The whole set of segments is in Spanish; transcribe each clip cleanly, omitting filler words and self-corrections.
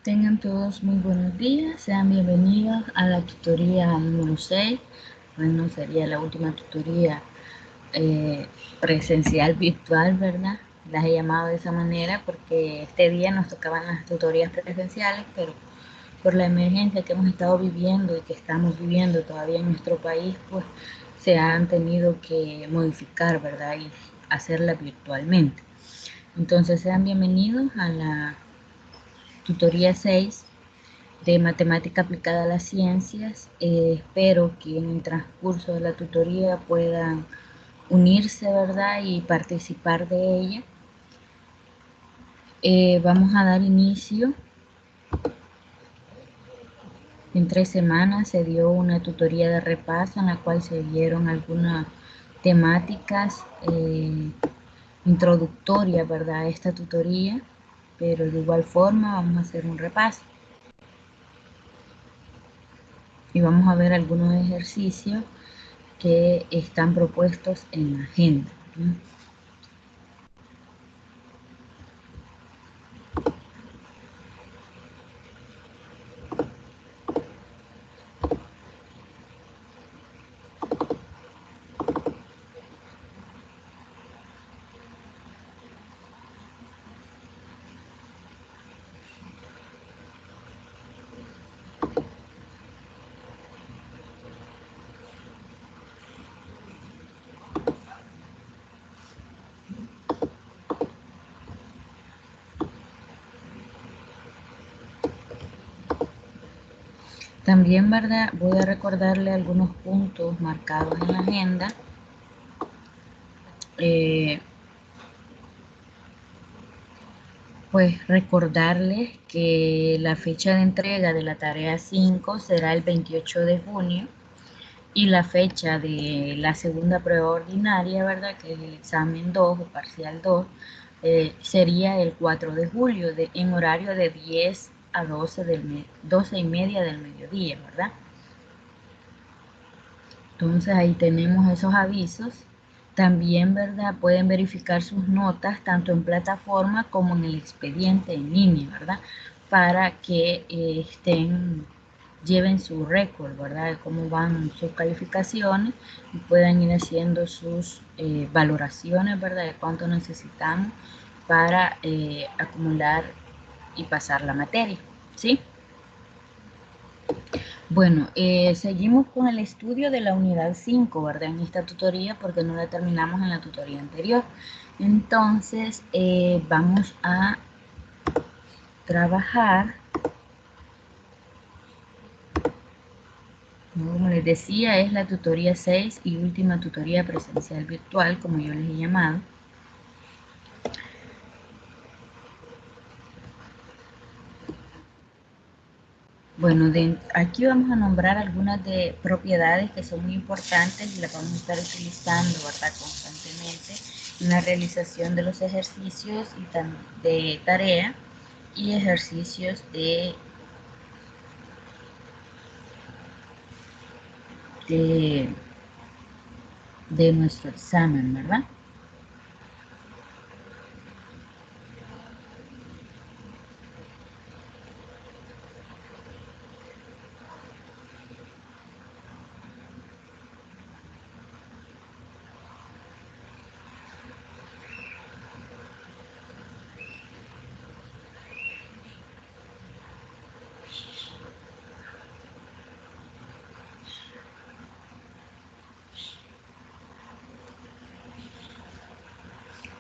Tengan todos muy buenos días, sean bienvenidos a la tutoría número 6. Bueno, sería la última tutoría presencial virtual, ¿verdad? Las he llamado de esa manera porque este día nos tocaban las tutorías presenciales, pero por la emergencia que hemos estado viviendo y que estamos viviendo todavía en nuestro país, pues se han tenido que modificar, ¿verdad? Y hacerla virtualmente. Entonces sean bienvenidos a la tutoría 6 de matemática aplicada a las ciencias. Espero que en el transcurso de la tutoría puedan unirse, ¿verdad? Y participar de ella. Vamos a dar inicio. En 3 semanas se dio una tutoría de repaso en la cual se dieron algunas temáticas introductorias, ¿verdad? A esta tutoría, pero de igual forma vamos a hacer un repaso. Y vamos a ver algunos ejercicios que están propuestos en la agenda, ¿no? También, ¿verdad? Voy a recordarle algunos puntos marcados en la agenda. Pues recordarles que la fecha de entrega de la tarea 5 será el 28 de junio y la fecha de la segunda prueba ordinaria, ¿verdad? Que es el examen 2 o parcial 2, sería el 4 de julio en horario de 10 a 12 y media del mediodía, ¿verdad? Entonces ahí tenemos esos avisos. También, ¿verdad? Pueden verificar sus notas tanto en plataforma como en el expediente en línea, ¿verdad? Para que lleven su récord, ¿verdad? De cómo van sus calificaciones y puedan ir haciendo sus valoraciones, ¿verdad? De cuánto necesitamos para acumular y pasar la materia, ¿sí? Bueno, seguimos con el estudio de la unidad 5, ¿verdad? En esta tutoría porque no la terminamos en la tutoría anterior. Entonces, vamos a trabajar, como les decía, es la tutoría 6 y última tutoría presencial virtual, como yo les he llamado. Bueno, aquí vamos a nombrar algunas de propiedades que son muy importantes y las vamos a estar utilizando, ¿verdad? Constantemente en la realización de los ejercicios y de tarea y ejercicios de, de nuestro examen, ¿verdad?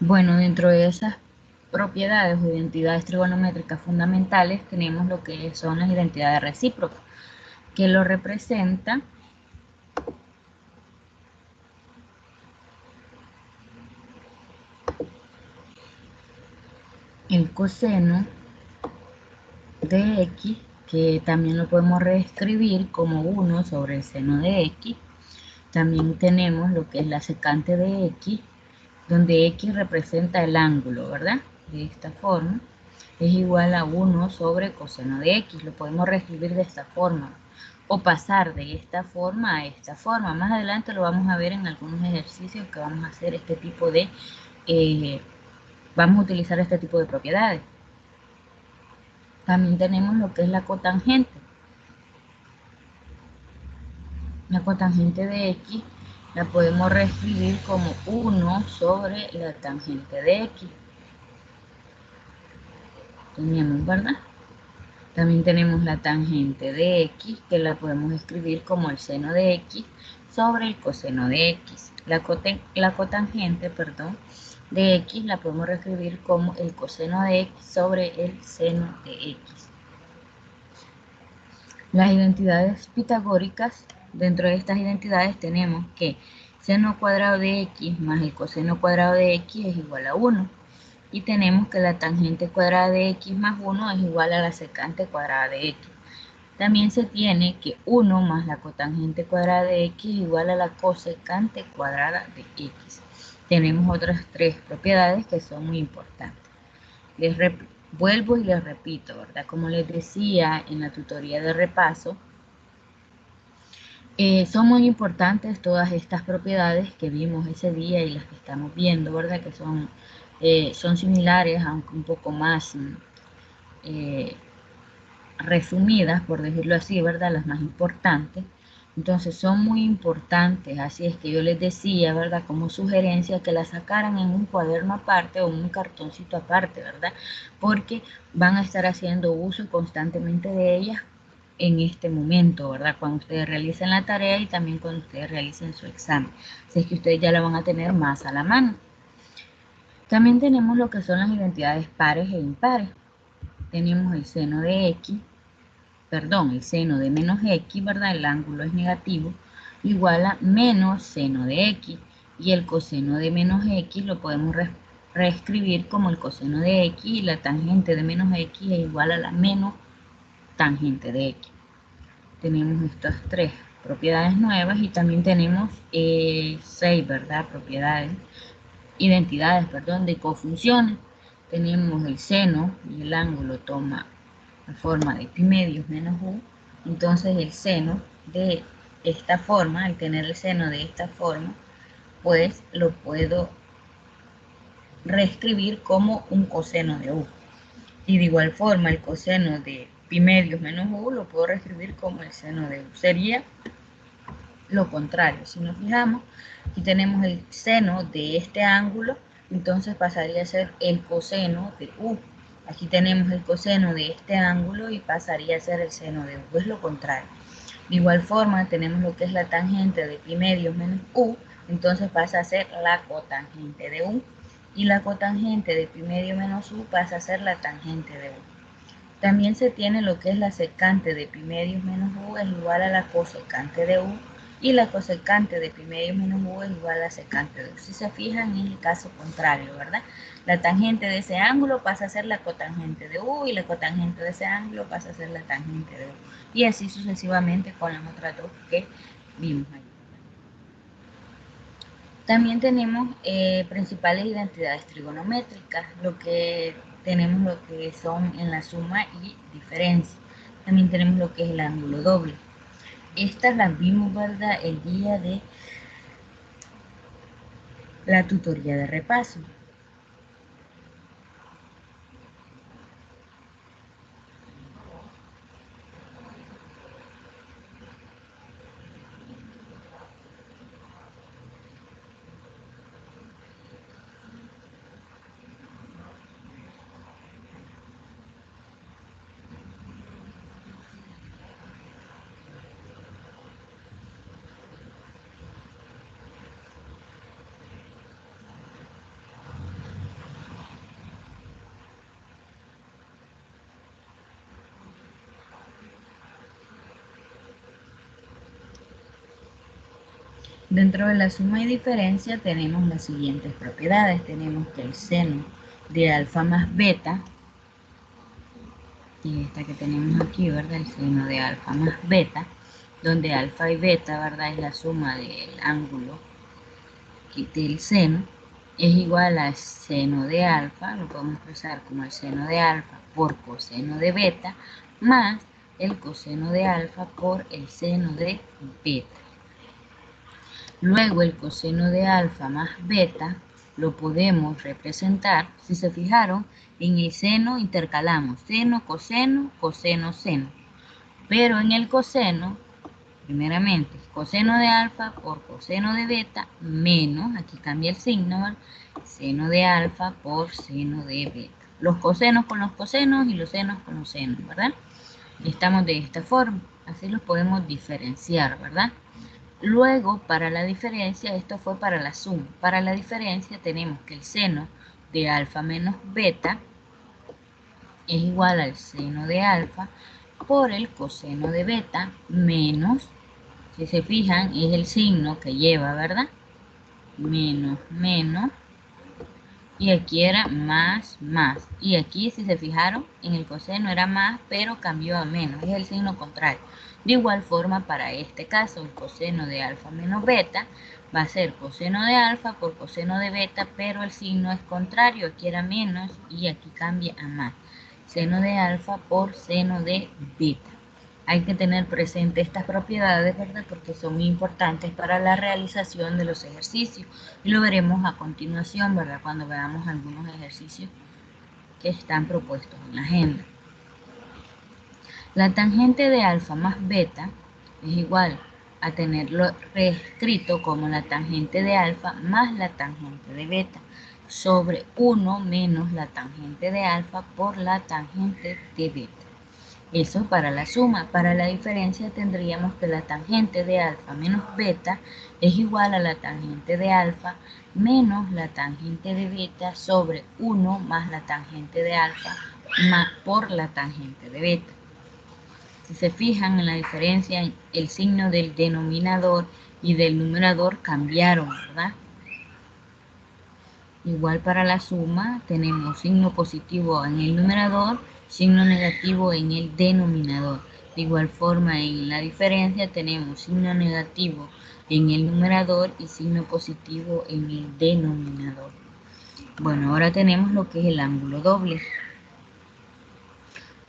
Bueno, dentro de esas propiedades o identidades trigonométricas fundamentales tenemos lo que son las identidades recíprocas, que lo representa el coseno de x, que también lo podemos reescribir como 1 sobre el seno de x. También tenemos lo que es la secante de x, donde x representa el ángulo, ¿verdad? De esta forma, es igual a 1 sobre coseno de x. Lo podemos reescribir de esta forma o pasar de esta forma a esta forma. Más adelante lo vamos a ver en algunos ejercicios que vamos a hacer vamos a utilizar este tipo de propiedades. También tenemos lo que es la cotangente. La cotangente de x la podemos reescribir como 1 sobre la tangente de x. Tenemos, ¿verdad? También tenemos la tangente de x, que la podemos escribir como el seno de x sobre el coseno de x. La cotangente, de x la podemos reescribir como el coseno de x sobre el seno de x. Las identidades pitagóricas, dentro de estas identidades tenemos que seno cuadrado de x más el coseno cuadrado de x es igual a 1. Y tenemos que la tangente cuadrada de x más 1 es igual a la secante cuadrada de x. También se tiene que 1 más la cotangente cuadrada de x es igual a la cosecante cuadrada de x. Tenemos otras tres propiedades que son muy importantes. Vuelvo y les repito, ¿verdad? Como les decía en la tutoría de repaso, son muy importantes todas estas propiedades que vimos ese día y las que estamos viendo, ¿verdad? Que son similares, aunque un poco más resumidas, por decirlo así, ¿verdad? Las más importantes. Entonces son muy importantes, así es que yo les decía, ¿verdad? Como sugerencia que las sacaran en un cuaderno aparte o en un cartoncito aparte, ¿verdad? Porque van a estar haciendo uso constantemente de ellas en este momento, ¿verdad? Cuando ustedes realicen la tarea y también cuando ustedes realicen su examen. Así es que ustedes ya la van a tener más a la mano. También tenemos lo que son las identidades pares e impares. Tenemos el seno de x, el seno de menos x, ¿verdad? El ángulo es negativo, igual a menos seno de x. Y el coseno de menos x lo podemos reescribir como el coseno de x, y la tangente de menos x es igual a la menos tangente de x. Tenemos estas tres propiedades nuevas y también tenemos 6, ¿verdad? Identidades, de cofunciones. Tenemos el seno y el ángulo toma la forma de pi medios menos u. Entonces el seno de esta forma, al tener el seno de esta forma, pues lo puedo reescribir como un coseno de u. Y de igual forma el coseno de pi medios menos u lo puedo reescribir como el seno de u. Sería lo contrario. Si nos fijamos, aquí tenemos el seno de este ángulo, entonces pasaría a ser el coseno de u. Aquí tenemos el coseno de este ángulo y pasaría a ser el seno de u. Es lo contrario. De igual forma tenemos lo que es la tangente de pi medios menos u, entonces pasa a ser la cotangente de u. Y la cotangente de pi medio menos u pasa a ser la tangente de u. También se tiene lo que es la secante de pi medios menos u es igual a la cosecante de u, y la cosecante de pi medios menos u es igual a la secante de u. Si se fijan, es el caso contrario, ¿verdad? La tangente de ese ángulo pasa a ser la cotangente de u, y la cotangente de ese ángulo pasa a ser la tangente de u. Y así sucesivamente con las otras dos que vimos ahí. También tenemos principales identidades trigonométricas, tenemos lo que son en la suma y diferencia. También tenemos lo que es el ángulo doble. Estas las vimos, ¿verdad?, el día de la tutoría de repaso. Dentro de la suma y diferencia tenemos las siguientes propiedades. Tenemos que el seno de alfa más beta, y esta que tenemos aquí, ¿verdad?, el seno de alfa más beta, donde alfa y beta, ¿verdad?, es la suma del ángulo del seno, es igual al seno de alfa, lo podemos expresar como el seno de alfa por coseno de beta, más el coseno de alfa por el seno de beta. Luego el coseno de alfa más beta lo podemos representar, si se fijaron, en el seno intercalamos seno, coseno, coseno, seno. Pero en el coseno, primeramente, coseno de alfa por coseno de beta menos, aquí cambia el signo, ¿verdad? Seno de alfa por seno de beta. Los cosenos con los cosenos y los senos con los senos, ¿verdad? Estamos de esta forma, así los podemos diferenciar, ¿verdad? Luego, para la diferencia, esto fue para la suma. Para la diferencia tenemos que el seno de alfa menos beta es igual al seno de alfa por el coseno de beta menos, si se fijan, es el signo que lleva, ¿verdad? Menos, menos, y aquí era más, más. Y aquí, si se fijaron, en el coseno era más, pero cambió a menos, es el signo contrario. De igual forma, para este caso, el coseno de alfa menos beta va a ser coseno de alfa por coseno de beta, pero el signo es contrario, aquí era menos y aquí cambia a más. Seno de alfa por seno de beta. Hay que tener presente estas propiedades, ¿verdad? Porque son muy importantes para la realización de los ejercicios. Y lo veremos a continuación, ¿verdad? Cuando veamos algunos ejercicios que están propuestos en la agenda. La tangente de alfa más beta es igual a tenerlo reescrito como la tangente de alfa más la tangente de beta sobre 1 menos la tangente de alfa por la tangente de beta. Eso para la suma. Para la diferencia tendríamos que la tangente de alfa menos beta es igual a la tangente de alfa menos la tangente de beta sobre 1 más la tangente de alfa por la tangente de beta. Si se fijan en la diferencia, el signo del denominador y del numerador cambiaron, ¿verdad? Igual para la suma tenemos signo positivo en el numerador, signo negativo en el denominador. De igual forma en la diferencia tenemos signo negativo en el numerador y signo positivo en el denominador. Bueno, ahora tenemos lo que es el ángulo doble.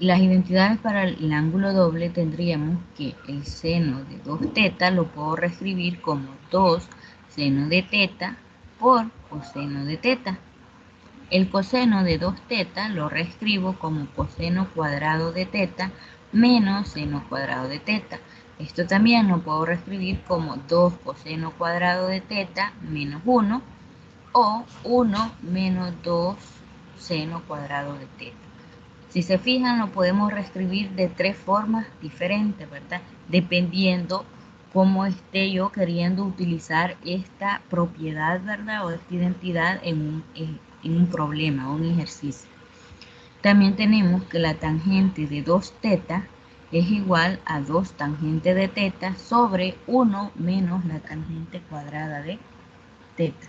Las identidades para el ángulo doble tendríamos que el seno de 2 teta lo puedo reescribir como 2 seno de teta por coseno de teta. El coseno de 2 teta lo reescribo como coseno cuadrado de teta menos seno cuadrado de teta. Esto también lo puedo reescribir como 2 coseno cuadrado de teta menos 1 o 1 menos 2 seno cuadrado de teta. Si se fijan, lo podemos reescribir de 3 formas diferentes, ¿verdad? Dependiendo cómo esté yo queriendo utilizar esta propiedad, ¿verdad? O esta identidad en un problema o un ejercicio. También tenemos que la tangente de 2 teta es igual a 2 tangente de teta sobre 1 menos la tangente cuadrada de teta.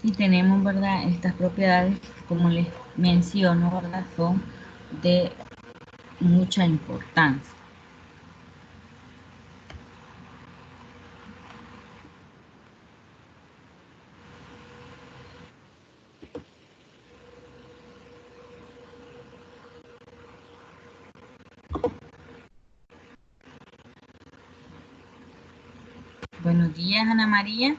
Y tenemos, ¿verdad? Estas propiedades, como les menciono, ¿verdad? Son de mucha importancia. Buenos días, Ana María.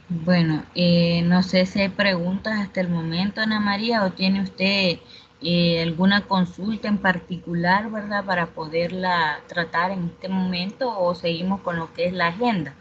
Bueno, no sé si hay preguntas hasta el momento, Ana María, o tiene usted alguna consulta en particular, ¿verdad? Para poderla tratar en este momento o seguimos con lo que es la agenda.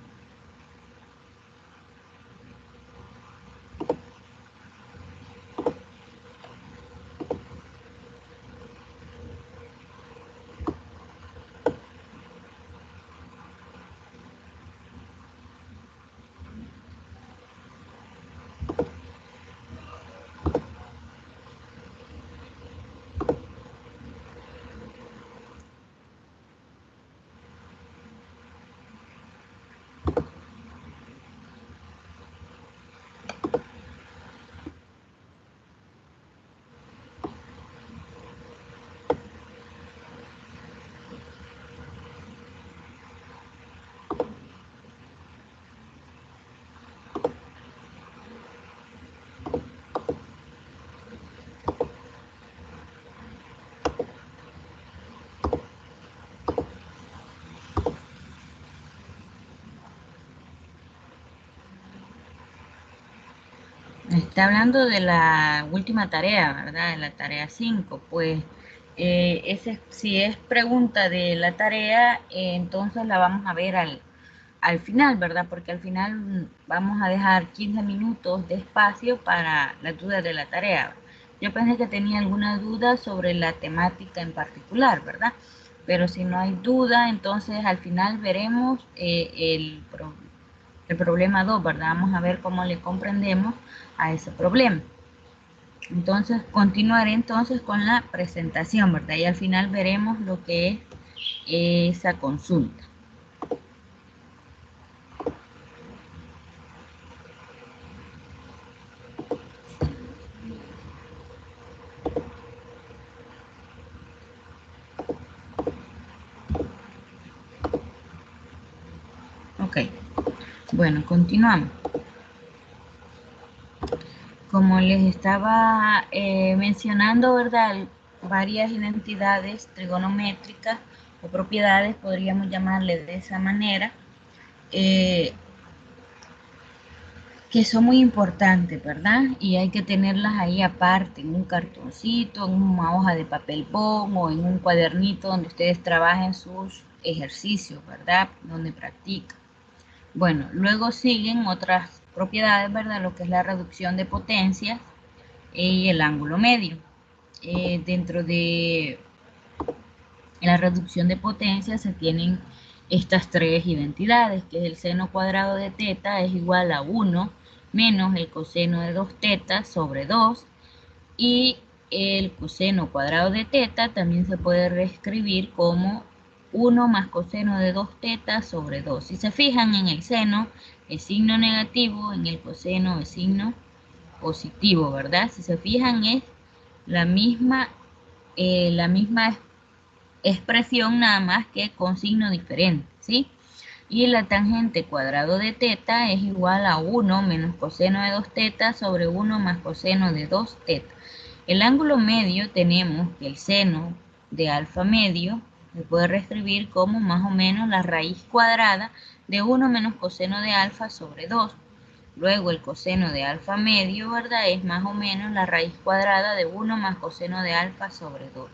está hablando de la última tarea, ¿verdad? De la tarea 5. Pues si es pregunta de la tarea, entonces la vamos a ver al final, ¿verdad? Porque al final vamos a dejar 15 minutos de espacio para las dudas de la tarea. Yo pensé que tenía alguna duda sobre la temática en particular, ¿verdad? Pero si no hay duda, entonces al final veremos el problema 2, ¿verdad? Vamos a ver cómo le comprendemos a ese problema. Entonces, continuaré entonces con la presentación, ¿verdad? Y al final veremos lo que es esa consulta. Ok, bueno, continuamos. Como les estaba mencionando, ¿verdad? Varias identidades trigonométricas o propiedades, podríamos llamarle de esa manera, que son muy importantes, ¿verdad? Y hay que tenerlas ahí aparte, en un cartoncito, en una hoja de papel bond o en un cuadernito donde ustedes trabajen sus ejercicios, ¿verdad? Donde practican. Bueno, luego siguen otras propiedades, ¿verdad? Lo que es la reducción de potencias y el ángulo medio. Dentro de la reducción de potencia se tienen estas tres identidades, que es el seno cuadrado de teta es igual a 1 menos el coseno de 2 teta sobre 2, y el coseno cuadrado de teta también se puede reescribir como 1 más coseno de 2 teta sobre 2. Si se fijan, en el seno es signo negativo, en el coseno es signo positivo, ¿verdad? Si se fijan, es la misma expresión, nada más que con signo diferente, ¿sí? Y la tangente cuadrado de teta es igual a 1 menos coseno de 2 teta sobre 1 más coseno de 2 teta. El ángulo medio tenemos que el seno de alfa medio se puede reescribir como más o menos la raíz cuadrada de 1 menos coseno de alfa sobre 2. Luego el coseno de alfa medio, ¿verdad? Es más o menos la raíz cuadrada de 1 más coseno de alfa sobre 2.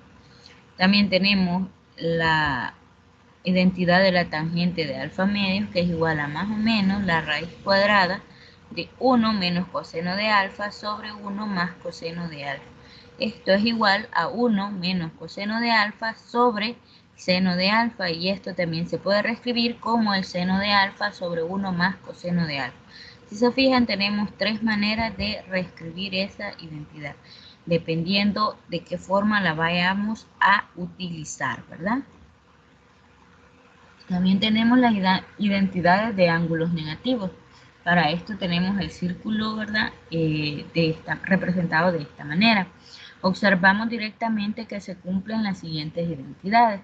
También tenemos la identidad de la tangente de alfa medio, que es igual a más o menos la raíz cuadrada de 1 menos coseno de alfa sobre 1 más coseno de alfa. Esto es igual a 1 menos coseno de alfa sobre seno de alfa, y esto también se puede reescribir como el seno de alfa sobre 1 más coseno de alfa. Si se fijan, tenemos tres maneras de reescribir esa identidad, dependiendo de qué forma la vayamos a utilizar, ¿verdad? También tenemos las identidades de ángulos negativos. Para esto tenemos el círculo, ¿verdad? Representado de esta manera. Observamos directamente que se cumplen las siguientes identidades.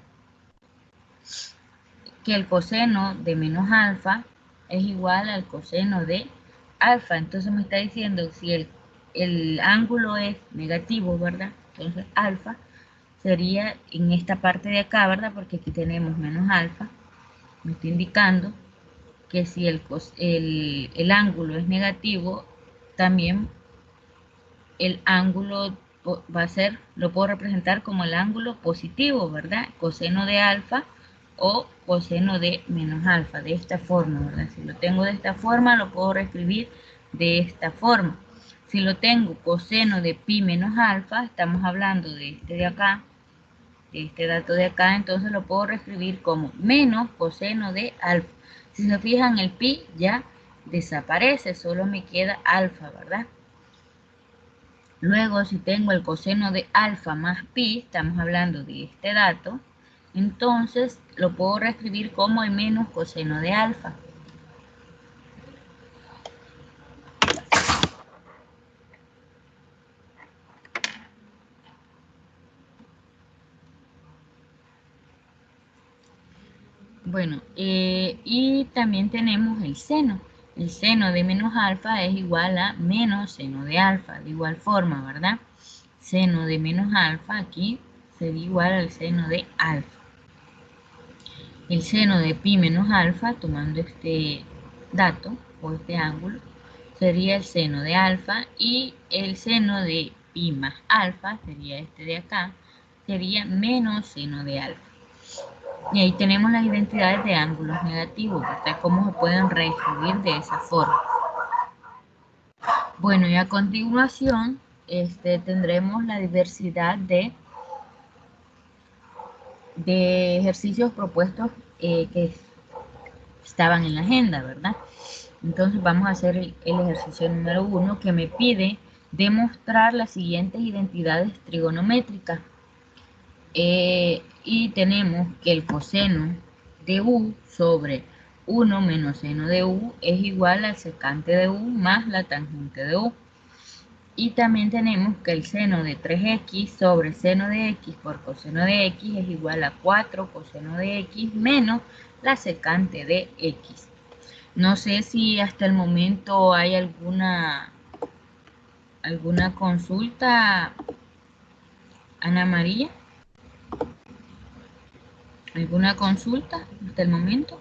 Que el coseno de menos alfa es igual al coseno de alfa. Entonces me está diciendo, si el ángulo es negativo, ¿verdad? Entonces alfa sería en esta parte de acá, ¿verdad? Porque aquí tenemos menos alfa. Me está indicando que si el ángulo es negativo, también el ángulo va a ser, lo puedo representar como el ángulo positivo, ¿verdad? Coseno de alfa o coseno de menos alfa, de esta forma, ¿verdad? Si lo tengo de esta forma, lo puedo reescribir de esta forma. Si lo tengo coseno de pi menos alfa, estamos hablando de este de acá, de este dato de acá, entonces lo puedo reescribir como menos coseno de alfa. Si se fijan, el pi ya desaparece, solo me queda alfa, ¿verdad? Luego, si tengo el coseno de alfa más pi, estamos hablando de este dato, entonces lo puedo reescribir como el menos coseno de alfa. Bueno, y también tenemos el seno. El seno de menos alfa es igual a menos seno de alfa, de igual forma, ¿verdad? Seno de menos alfa aquí sería igual al seno de alfa. El seno de pi menos alfa, tomando este dato o este ángulo, sería el seno de alfa, y el seno de pi más alfa, sería este de acá, sería menos seno de alfa. Y ahí tenemos las identidades de ángulos negativos, ¿verdad? Cómo se pueden reescribir de esa forma. Bueno, y a continuación tendremos la diversidad de ejercicios propuestos que estaban en la agenda, ¿verdad? Entonces vamos a hacer el ejercicio número 1, que me pide demostrar las siguientes identidades trigonométricas. Y tenemos que el coseno de u sobre 1 menos seno de u es igual al secante de u más la tangente de u. Y también tenemos que el seno de 3x sobre seno de x por coseno de x es igual a 4 coseno de x menos la secante de x. No sé si hasta el momento hay alguna consulta, Ana María. ¿Alguna consulta hasta el momento?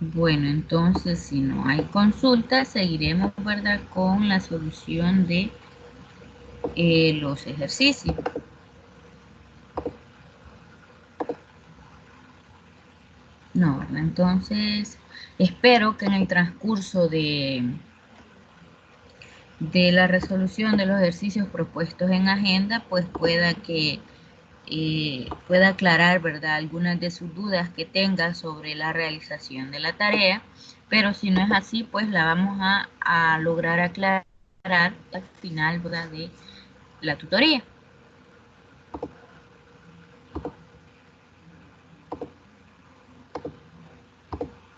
Bueno, entonces si no hay consulta, seguiremos, ¿verdad?, con la solución de los ejercicios. No, ¿verdad? Entonces espero que en el transcurso de la resolución de los ejercicios propuestos en agenda, pues pueda aclarar, ¿verdad?, algunas de sus dudas que tenga sobre la realización de la tarea, pero si no es así, pues la vamos a lograr aclarar al final, ¿verdad?, de la tutoría.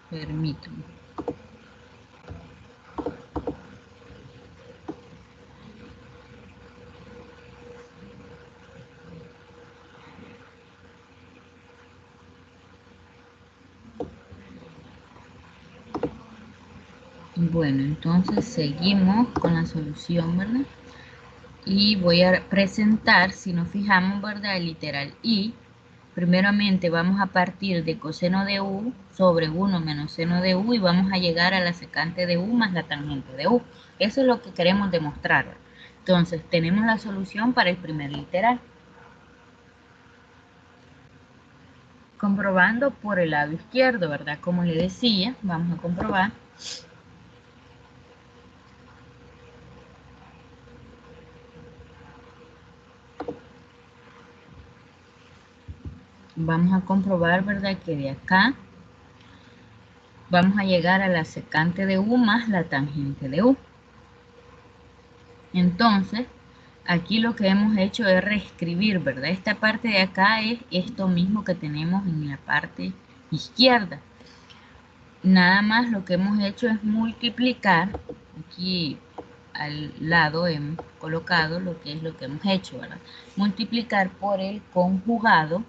Permítame. Bueno, entonces seguimos con la solución, ¿verdad? Y voy a presentar, si nos fijamos, ¿verdad?, el literal y. Primeramente vamos a partir de coseno de u sobre 1 menos seno de u y vamos a llegar a la secante de u más la tangente de u. Eso es lo que queremos demostrar. Entonces tenemos la solución para el primer literal. Comprobando por el lado izquierdo, ¿verdad? Como le decía, vamos a comprobar. Vamos a comprobar, ¿verdad?, que de acá vamos a llegar a la secante de u más la tangente de u. Entonces, aquí lo que hemos hecho es reescribir, ¿verdad? Esta parte de acá es esto mismo que tenemos en la parte izquierda. Nada más lo que hemos hecho es multiplicar. Aquí al lado hemos colocado lo que es lo que hemos hecho, ¿verdad? Multiplicar por el conjugado,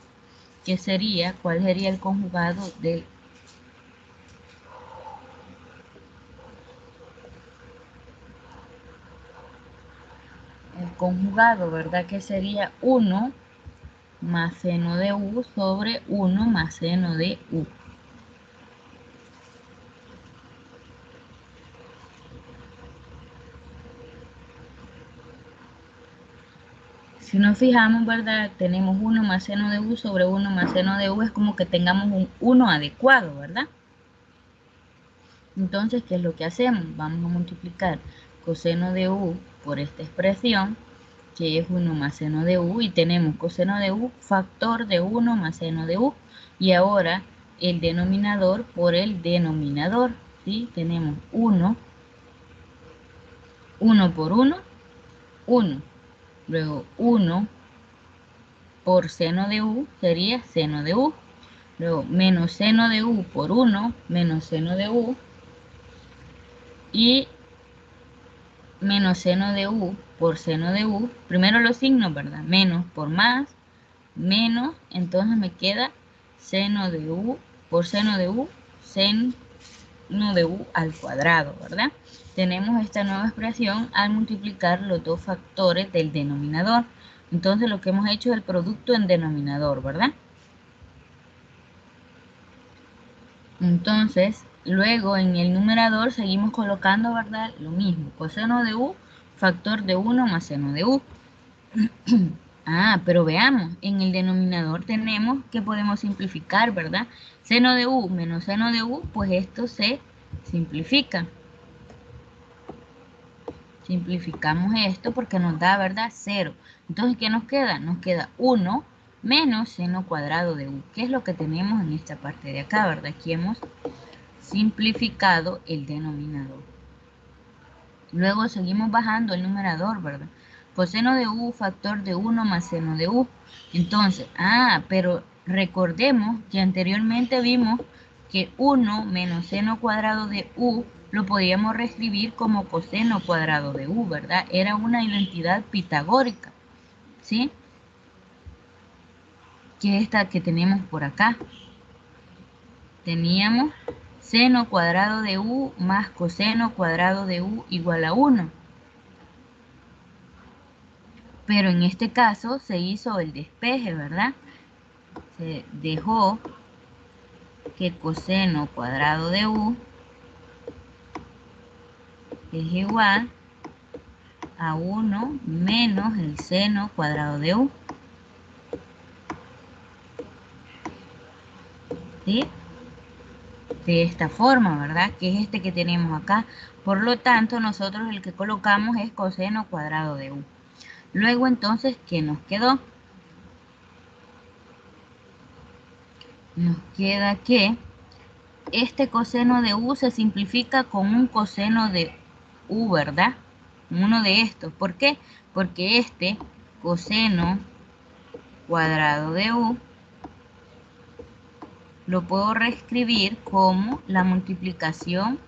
que sería, ¿cuál sería el conjugado del conjugado, ¿verdad? Que sería 1 más seno de u sobre 1 más seno de u. Si nos fijamos, ¿verdad?, tenemos 1 más seno de u sobre 1 más seno de u, es como que tengamos un 1 adecuado, ¿verdad? Entonces, ¿qué es lo que hacemos? Vamos a multiplicar coseno de u por esta expresión, que es 1 más seno de u, y tenemos coseno de u factor de 1 más seno de u, y ahora el denominador por el denominador, ¿sí? Tenemos 1 por 1, 1, luego 1 por seno de u sería seno de u, luego menos seno de u por 1 menos seno de u, y menos seno de u por seno de u, primero los signos, ¿verdad? Menos por más, menos, entonces me queda seno de u por seno de u, seno de u al cuadrado, ¿verdad? Tenemos esta nueva expresión al multiplicar los dos factores del denominador. Entonces lo que hemos hecho es el producto en denominador, ¿verdad? Entonces, luego en el numerador seguimos colocando, ¿verdad? Lo mismo, coseno de u, factor de 1 más seno de u. Pero veamos, en el denominador tenemos que podemos simplificar, ¿verdad? Seno de u menos seno de u, pues esto se simplifica. Simplificamos esto porque nos da, ¿verdad? 0. Entonces, ¿qué nos queda? Nos queda 1 menos seno cuadrado de u, que es lo que tenemos en esta parte de acá, ¿verdad? Aquí hemos simplificado el denominador. Luego seguimos bajando el numerador, ¿verdad? Coseno de u, factor de 1 más seno de u. Entonces, pero recordemos que anteriormente vimos que 1 menos seno cuadrado de u lo podíamos reescribir como coseno cuadrado de u, ¿verdad? Era una identidad pitagórica, ¿sí? Que es esta que tenemos por acá. Teníamos seno cuadrado de u más coseno cuadrado de u igual a 1. Pero en este caso se hizo el despeje, ¿verdad? Se dejó que coseno cuadrado de u es igual a 1 menos el seno cuadrado de u. ¿Sí? De esta forma, ¿verdad? Que es este que tenemos acá. Por lo tanto, nosotros el que colocamos es coseno cuadrado de u. Luego, entonces, ¿qué nos quedó? Nos queda que este coseno de u se simplifica con un coseno de u, ¿verdad? Uno de estos. ¿Por qué? Porque este coseno cuadrado de u lo puedo reescribir como la multiplicación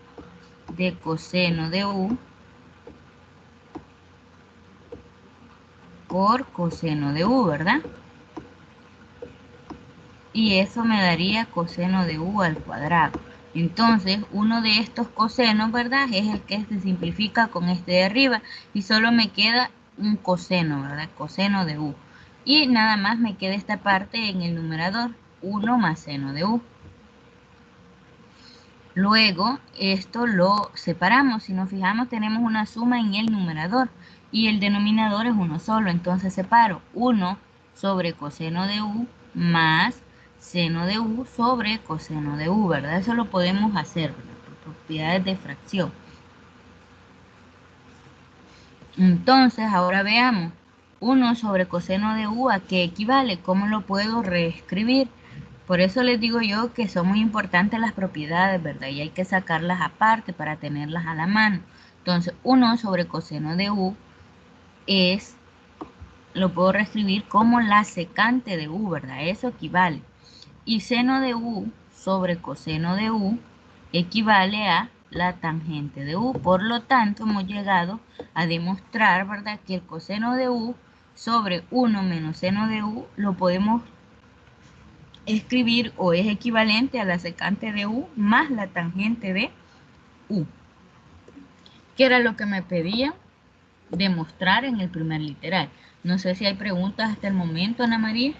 de coseno de u por coseno de u, ¿verdad? Y eso me daría coseno de u al cuadrado. Entonces, uno de estos cosenos, ¿verdad? Es el que se simplifica con este de arriba y solo me queda un coseno, ¿verdad? Coseno de u. Y nada más me queda esta parte en el numerador, 1 más seno de u. Luego, esto lo separamos. Si nos fijamos, tenemos una suma en el numerador y el denominador es uno solo. Entonces, separo 1 sobre coseno de u más seno de u sobre coseno de u, ¿verdad? Eso lo podemos hacer, ¿verdad? Por propiedades de fracción. Entonces, ahora veamos. 1 sobre coseno de u, ¿a qué equivale? ¿Cómo lo puedo reescribir? Por eso les digo yo que son muy importantes las propiedades, ¿verdad? Y hay que sacarlas aparte para tenerlas a la mano. Entonces, 1 sobre coseno de u lo puedo reescribir como la secante de u, ¿verdad? Eso equivale. Y seno de u sobre coseno de u equivale a la tangente de u. Por lo tanto, hemos llegado a demostrar, ¿verdad?, que el coseno de u sobre 1 menos seno de u lo podemos escribir o es equivalente a la secante de u más la tangente de u. ¿Qué era lo que me pedía demostrar en el primer literal? No sé si hay preguntas hasta el momento, Ana María.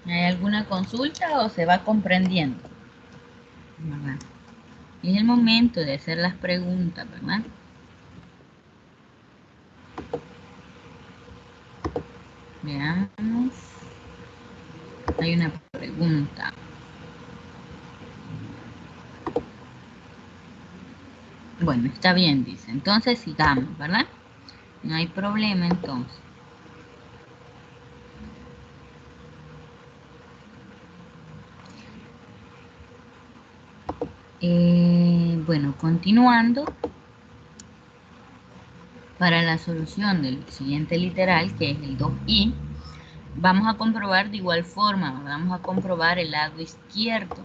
¿Hay alguna consulta o se va comprendiendo? ¿Verdad? Es el momento de hacer las preguntas, ¿verdad? Veamos. Hay una pregunta. Bueno, está bien, dice. Entonces sigamos, ¿verdad? No hay problema entonces. Bueno, continuando, para la solución del siguiente literal, que es el 2i, vamos a comprobar de igual forma, vamos a comprobar el lado izquierdo,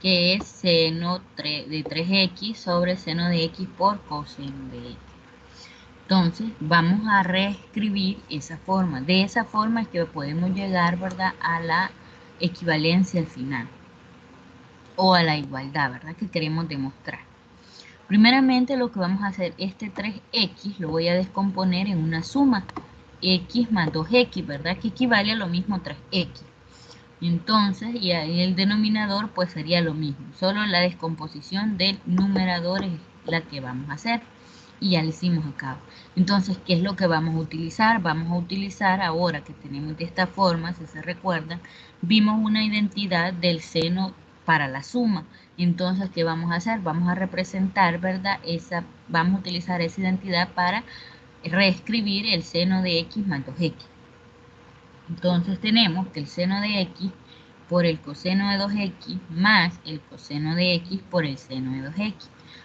que es seno de 3x sobre seno de x por coseno de x. Entonces, vamos a reescribir esa forma. De esa forma es que podemos llegar, ¿verdad?, a la equivalencia al final, o a la igualdad, ¿verdad?, que queremos demostrar. Primeramente, lo que vamos a hacer, este 3x lo voy a descomponer en una suma, x más 2x, ¿verdad?, que equivale a lo mismo 3x. Entonces, y ahí el denominador pues sería lo mismo, solo la descomposición del numerador es la que vamos a hacer. Y ya lo hicimos acá. Entonces, ¿qué es lo que vamos a utilizar? Vamos a utilizar, ahora que tenemos de esta forma, si se recuerdan, vimos una identidad del seno para la suma. Entonces, ¿qué vamos a hacer? Vamos a representar, ¿verdad? Vamos a utilizar esa identidad para reescribir el seno de x más 2x. Entonces tenemos que el seno de x por el coseno de 2x más el coseno de x por el seno de 2x.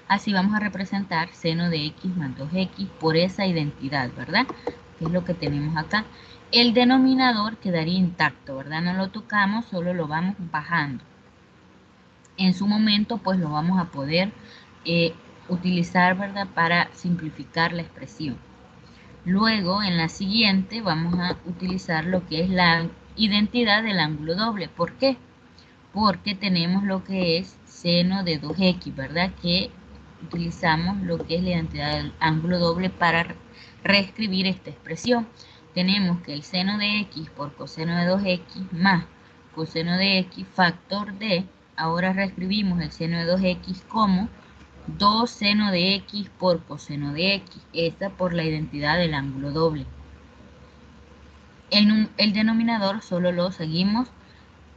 Así vamos a representar seno de x más 2x por esa identidad, ¿verdad? Que es lo que tenemos acá. El denominador quedaría intacto, ¿verdad? No lo tocamos, solo lo vamos bajando. En su momento, pues lo vamos a poder utilizar, ¿verdad?, para simplificar la expresión. Luego, en la siguiente, vamos a utilizar lo que es la identidad del ángulo doble. ¿Por qué? Porque tenemos lo que es seno de 2x, ¿verdad? Que utilizamos lo que es la identidad del ángulo doble para reescribir esta expresión. Tenemos que el seno de x por coseno de 2x más coseno de x factor de, ahora reescribimos el seno de 2x como 2 seno de x por coseno de x, esta por la identidad del ángulo doble. El denominador solo lo seguimos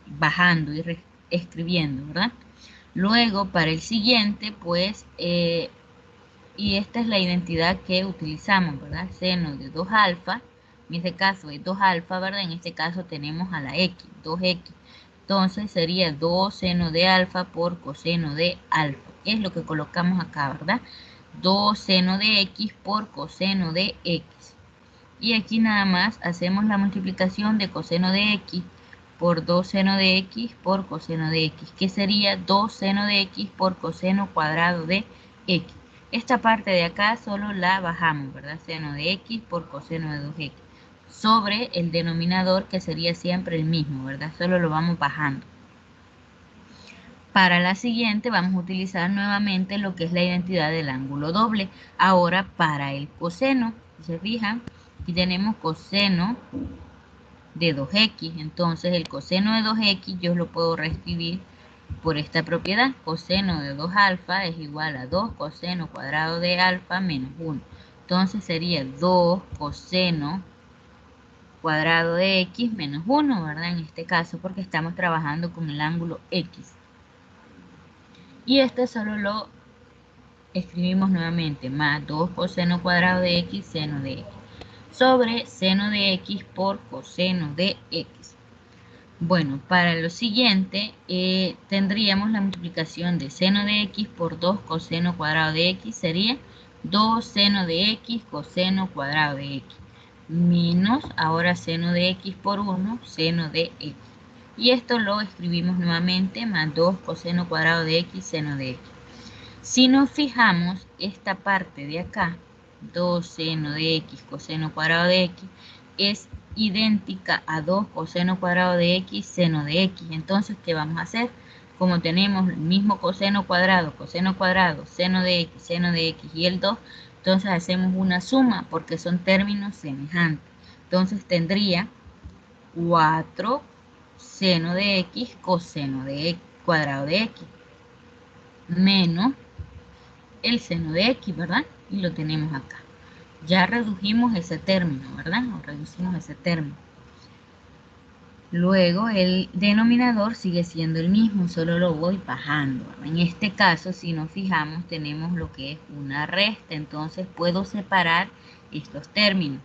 bajando y escribiendo, ¿verdad? Luego, para el siguiente, pues, y esta es la identidad que utilizamos, ¿verdad? Seno de 2 alfa, en este caso es 2 alfa, ¿verdad? En este caso tenemos a la x, 2x. Entonces sería 2 seno de alfa por coseno de alfa. Es lo que colocamos acá, ¿verdad? 2 seno de x por coseno de x. Y aquí nada más hacemos la multiplicación de coseno de x por 2 seno de x por coseno de x, que sería 2 seno de x por coseno cuadrado de x. Esta parte de acá solo la bajamos, ¿verdad? Seno de x por coseno de 2x. Sobre el denominador, que sería siempre el mismo, ¿verdad? Solo lo vamos bajando. Para la siguiente vamos a utilizar nuevamente lo que es la identidad del ángulo doble. Ahora para el coseno, si se fijan, aquí tenemos coseno de 2x. Entonces el coseno de 2x yo lo puedo reescribir por esta propiedad. Coseno de 2 alfa es igual a 2 coseno cuadrado de alfa menos 1. Entonces sería 2 coseno cuadrado de x menos 1, ¿verdad? En este caso, porque estamos trabajando con el ángulo x. Y este solo lo escribimos nuevamente, más 2 coseno cuadrado de x seno de x, sobre seno de x por coseno de x. Bueno, para lo siguiente, tendríamos la multiplicación de seno de x por 2 coseno cuadrado de x, sería 2 seno de x coseno cuadrado de x. Menos, ahora seno de x por 1, seno de x. Y esto lo escribimos nuevamente, más 2 coseno cuadrado de x, seno de x. Si nos fijamos, esta parte de acá, 2 seno de x coseno cuadrado de x, es idéntica a 2 coseno cuadrado de x, seno de x. Entonces, ¿qué vamos a hacer? Como tenemos el mismo coseno cuadrado, seno de x y el 2, entonces hacemos una suma porque son términos semejantes. Entonces tendría 4 seno de x coseno de x, cuadrado de x menos el seno de x, ¿verdad? Y lo tenemos acá. Ya redujimos ese término, ¿verdad? O reducimos ese término. Luego el denominador sigue siendo el mismo, solo lo voy bajando. En este caso, si nos fijamos, tenemos lo que es una resta, entonces puedo separar estos términos.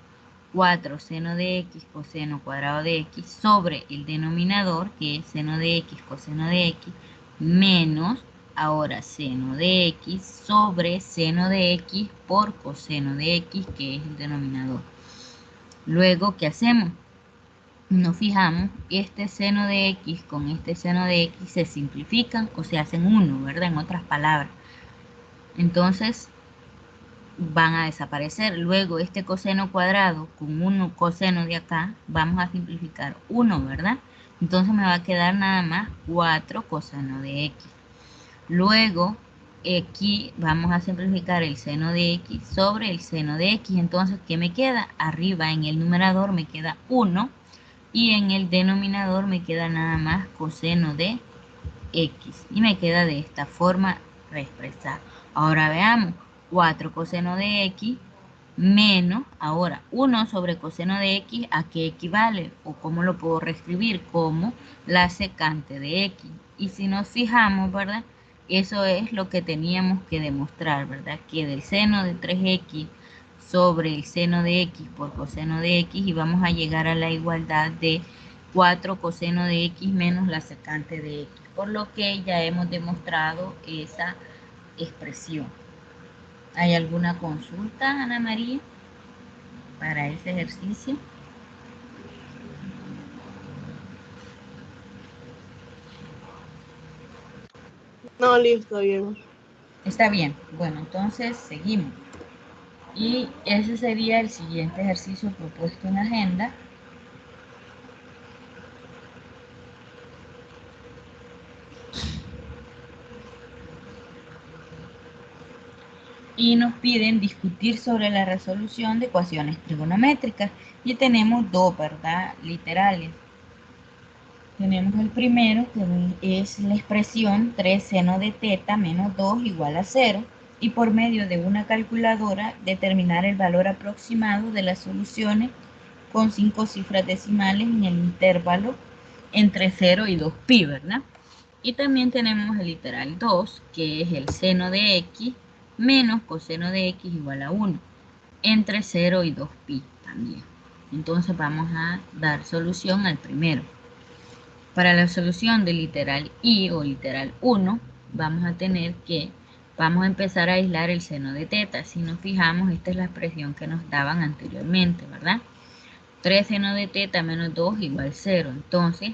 4 seno de x coseno cuadrado de x sobre el denominador, que es seno de x coseno de x, menos ahora seno de x sobre seno de x por coseno de x, que es el denominador. Luego, ¿qué hacemos? Nos fijamos, este seno de x con este seno de x se simplifican o se hacen uno, ¿verdad? En otras palabras. Entonces, van a desaparecer. Luego, este coseno cuadrado con un coseno de acá, vamos a simplificar 1, ¿verdad? Entonces me va a quedar nada más 4 coseno de x. Luego, aquí vamos a simplificar el seno de x sobre el seno de x. Entonces, ¿qué me queda? Arriba en el numerador me queda 1 y en el denominador me queda nada más coseno de x. Y me queda de esta forma reexpresar. Ahora veamos, 4 coseno de x menos, ahora 1 sobre coseno de x, ¿a qué equivale? O cómo lo puedo reescribir, como la secante de x. Y si nos fijamos, ¿verdad? Eso es lo que teníamos que demostrar, ¿verdad? Que del seno de 3x sobre el seno de x por coseno de x, y vamos a llegar a la igualdad de 4 coseno de x menos la secante de x, por lo que ya hemos demostrado esa expresión. ¿Hay alguna consulta, Ana María, para ese ejercicio? No, listo, bien. Está bien. Bueno, entonces seguimos. Y ese sería el siguiente ejercicio propuesto en la agenda. Y nos piden discutir sobre la resolución de ecuaciones trigonométricas. Y tenemos dos, ¿verdad? Literales. Tenemos el primero, que es la expresión 3 seno de teta menos 2 igual a 0. Y por medio de una calculadora determinar el valor aproximado de las soluciones con 5 cifras decimales en el intervalo entre 0 y 2pi, ¿verdad? Y también tenemos el literal 2, que es el seno de x menos coseno de x igual a 1, entre 0 y 2pi también. Entonces vamos a dar solución al primero. Para la solución del literal y o literal 1, vamos a tener que, vamos a empezar a aislar el seno de teta. Si nos fijamos, esta es la expresión que nos daban anteriormente, ¿verdad? 3 seno de teta menos 2 igual 0. Entonces,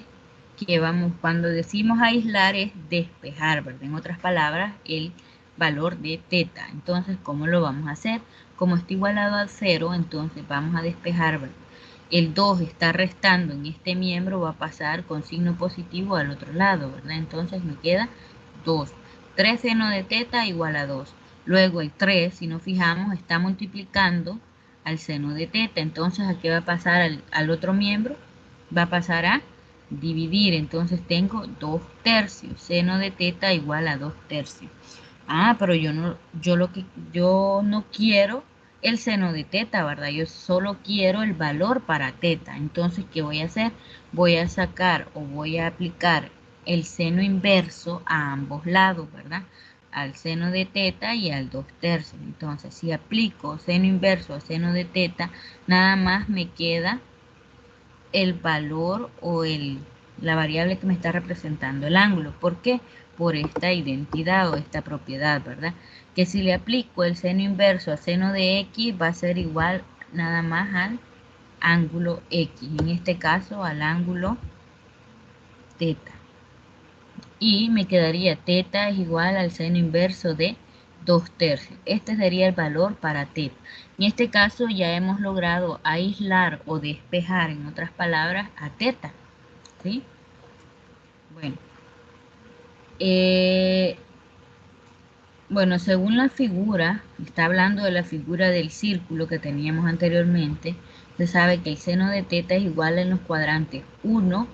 que vamos, cuando decimos aislar es despejar, ¿verdad? En otras palabras, el valor de teta. Entonces, ¿cómo lo vamos a hacer? Como está igualado a 0, entonces vamos a despejar, ¿verdad? El 2 está restando en este miembro, va a pasar con signo positivo al otro lado, ¿verdad? Entonces me queda 2. 3 seno de teta igual a 2. Luego el 3, si nos fijamos, está multiplicando al seno de teta. Entonces, ¿a qué va a pasar al otro miembro? Va a pasar a dividir. Entonces tengo 2 tercios. Seno de teta igual a 2 tercios. Ah, pero yo no quiero el seno de teta, ¿verdad? Yo solo quiero el valor para teta. Entonces, ¿qué voy a hacer? Voy a sacar o voy a aplicar el seno inverso a ambos lados, ¿verdad? Al seno de teta y al 2 tercios. Entonces, si aplico seno inverso a seno de teta, nada más me queda el valor o la variable que me está representando el ángulo. ¿Por qué? Por esta identidad o esta propiedad, ¿verdad? Que si le aplico el seno inverso a seno de x va a ser igual nada más al ángulo x, en este caso al ángulo teta. Y me quedaría teta es igual al seno inverso de 2 tercios. Este sería el valor para teta. En este caso ya hemos logrado aislar o despejar, en otras palabras, a teta. ¿Sí? Bueno. Bueno, según la figura, está hablando de la figura del círculo que teníamos anteriormente, se sabe que el seno de teta es igual en los cuadrantes 1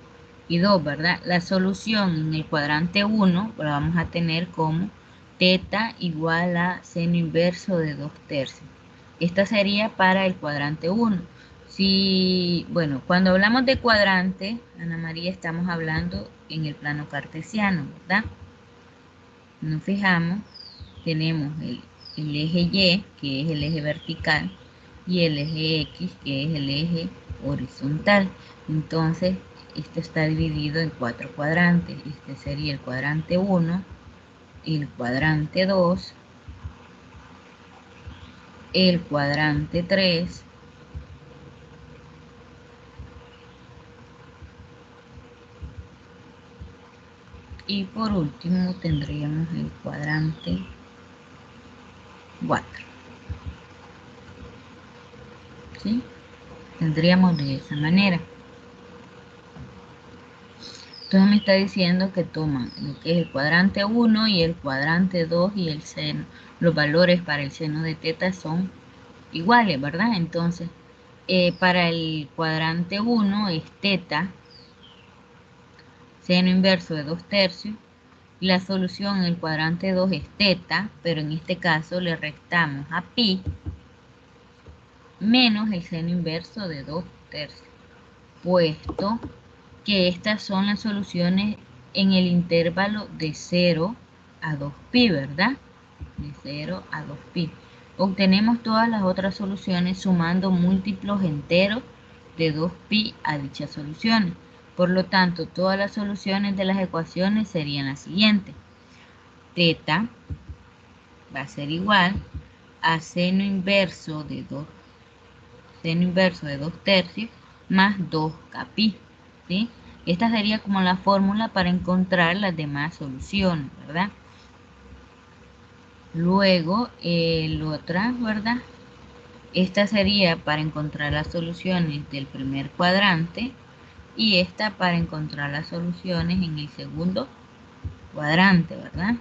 y 2, ¿verdad? La solución en el cuadrante 1 la vamos a tener como teta igual a seno inverso de 2 tercios. Esta sería para el cuadrante 1. Bueno, cuando hablamos de cuadrante, Ana María, estamos hablando en el plano cartesiano, ¿verdad? Nos fijamos, tenemos el eje Y, que es el eje vertical, y el eje X, que es el eje horizontal. Entonces, esto está dividido en 4 cuadrantes. Este sería el cuadrante 1, el cuadrante 2, el cuadrante 3, y por último tendríamos el cuadrante 4. ¿Sí? Tendríamos de esa manera. Entonces me está diciendo que toman lo que es el cuadrante 1 y el cuadrante 2 y el seno. Los valores para el seno de teta son iguales, ¿verdad? Entonces, para el cuadrante 1 es teta, seno inverso de 2/3. La solución en el cuadrante 2 es teta, pero en este caso le restamos a pi menos el seno inverso de 2/3, puesto que estas son las soluciones en el intervalo de 0 a 2pi, ¿verdad? De 0 a 2pi. Obtenemos todas las otras soluciones sumando múltiplos enteros de 2pi a dichas soluciones. Por lo tanto, todas las soluciones de las ecuaciones serían las siguientes. Teta va a ser igual a seno inverso de 2/3 más 2kpi, ¿sí? Esta sería como la fórmula para encontrar las demás soluciones, ¿verdad? Luego, otra, ¿verdad? Esta sería para encontrar las soluciones del primer cuadrante y esta para encontrar las soluciones en el segundo cuadrante, ¿verdad?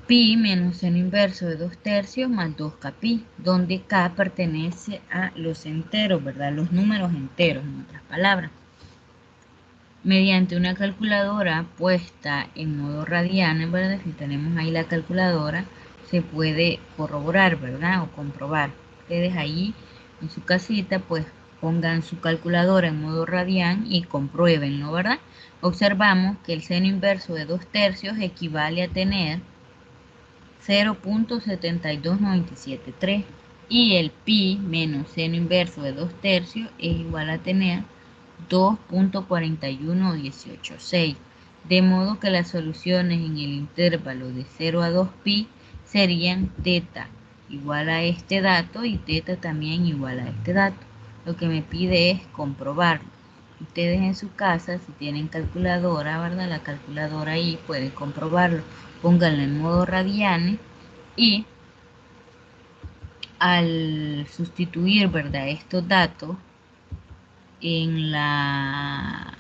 Pi menos seno inverso de 2/3 más 2kpi, donde k pertenece a los enteros, ¿verdad? Los números enteros, en otras palabras. Mediante una calculadora puesta en modo radianes, ¿verdad? Si tenemos ahí la calculadora, se puede corroborar, ¿verdad? O comprobar. Ustedes ahí en su casita, pues pongan su calculadora en modo radian y compruébenlo, ¿verdad? Observamos que el seno inverso de 2/3 equivale a tener 0.72973 y el pi menos seno inverso de 2/3 es igual a tener 2.41186, de modo que las soluciones en el intervalo de 0 a 2pi serían teta igual a este dato y teta también igual a este dato. Lo que me pide es comprobarlo. Ustedes en su casa, si tienen calculadora, ¿verdad? La calculadora ahí pueden comprobarlo. Pónganla en modo radianes y al sustituir, ¿verdad?, estos datos en la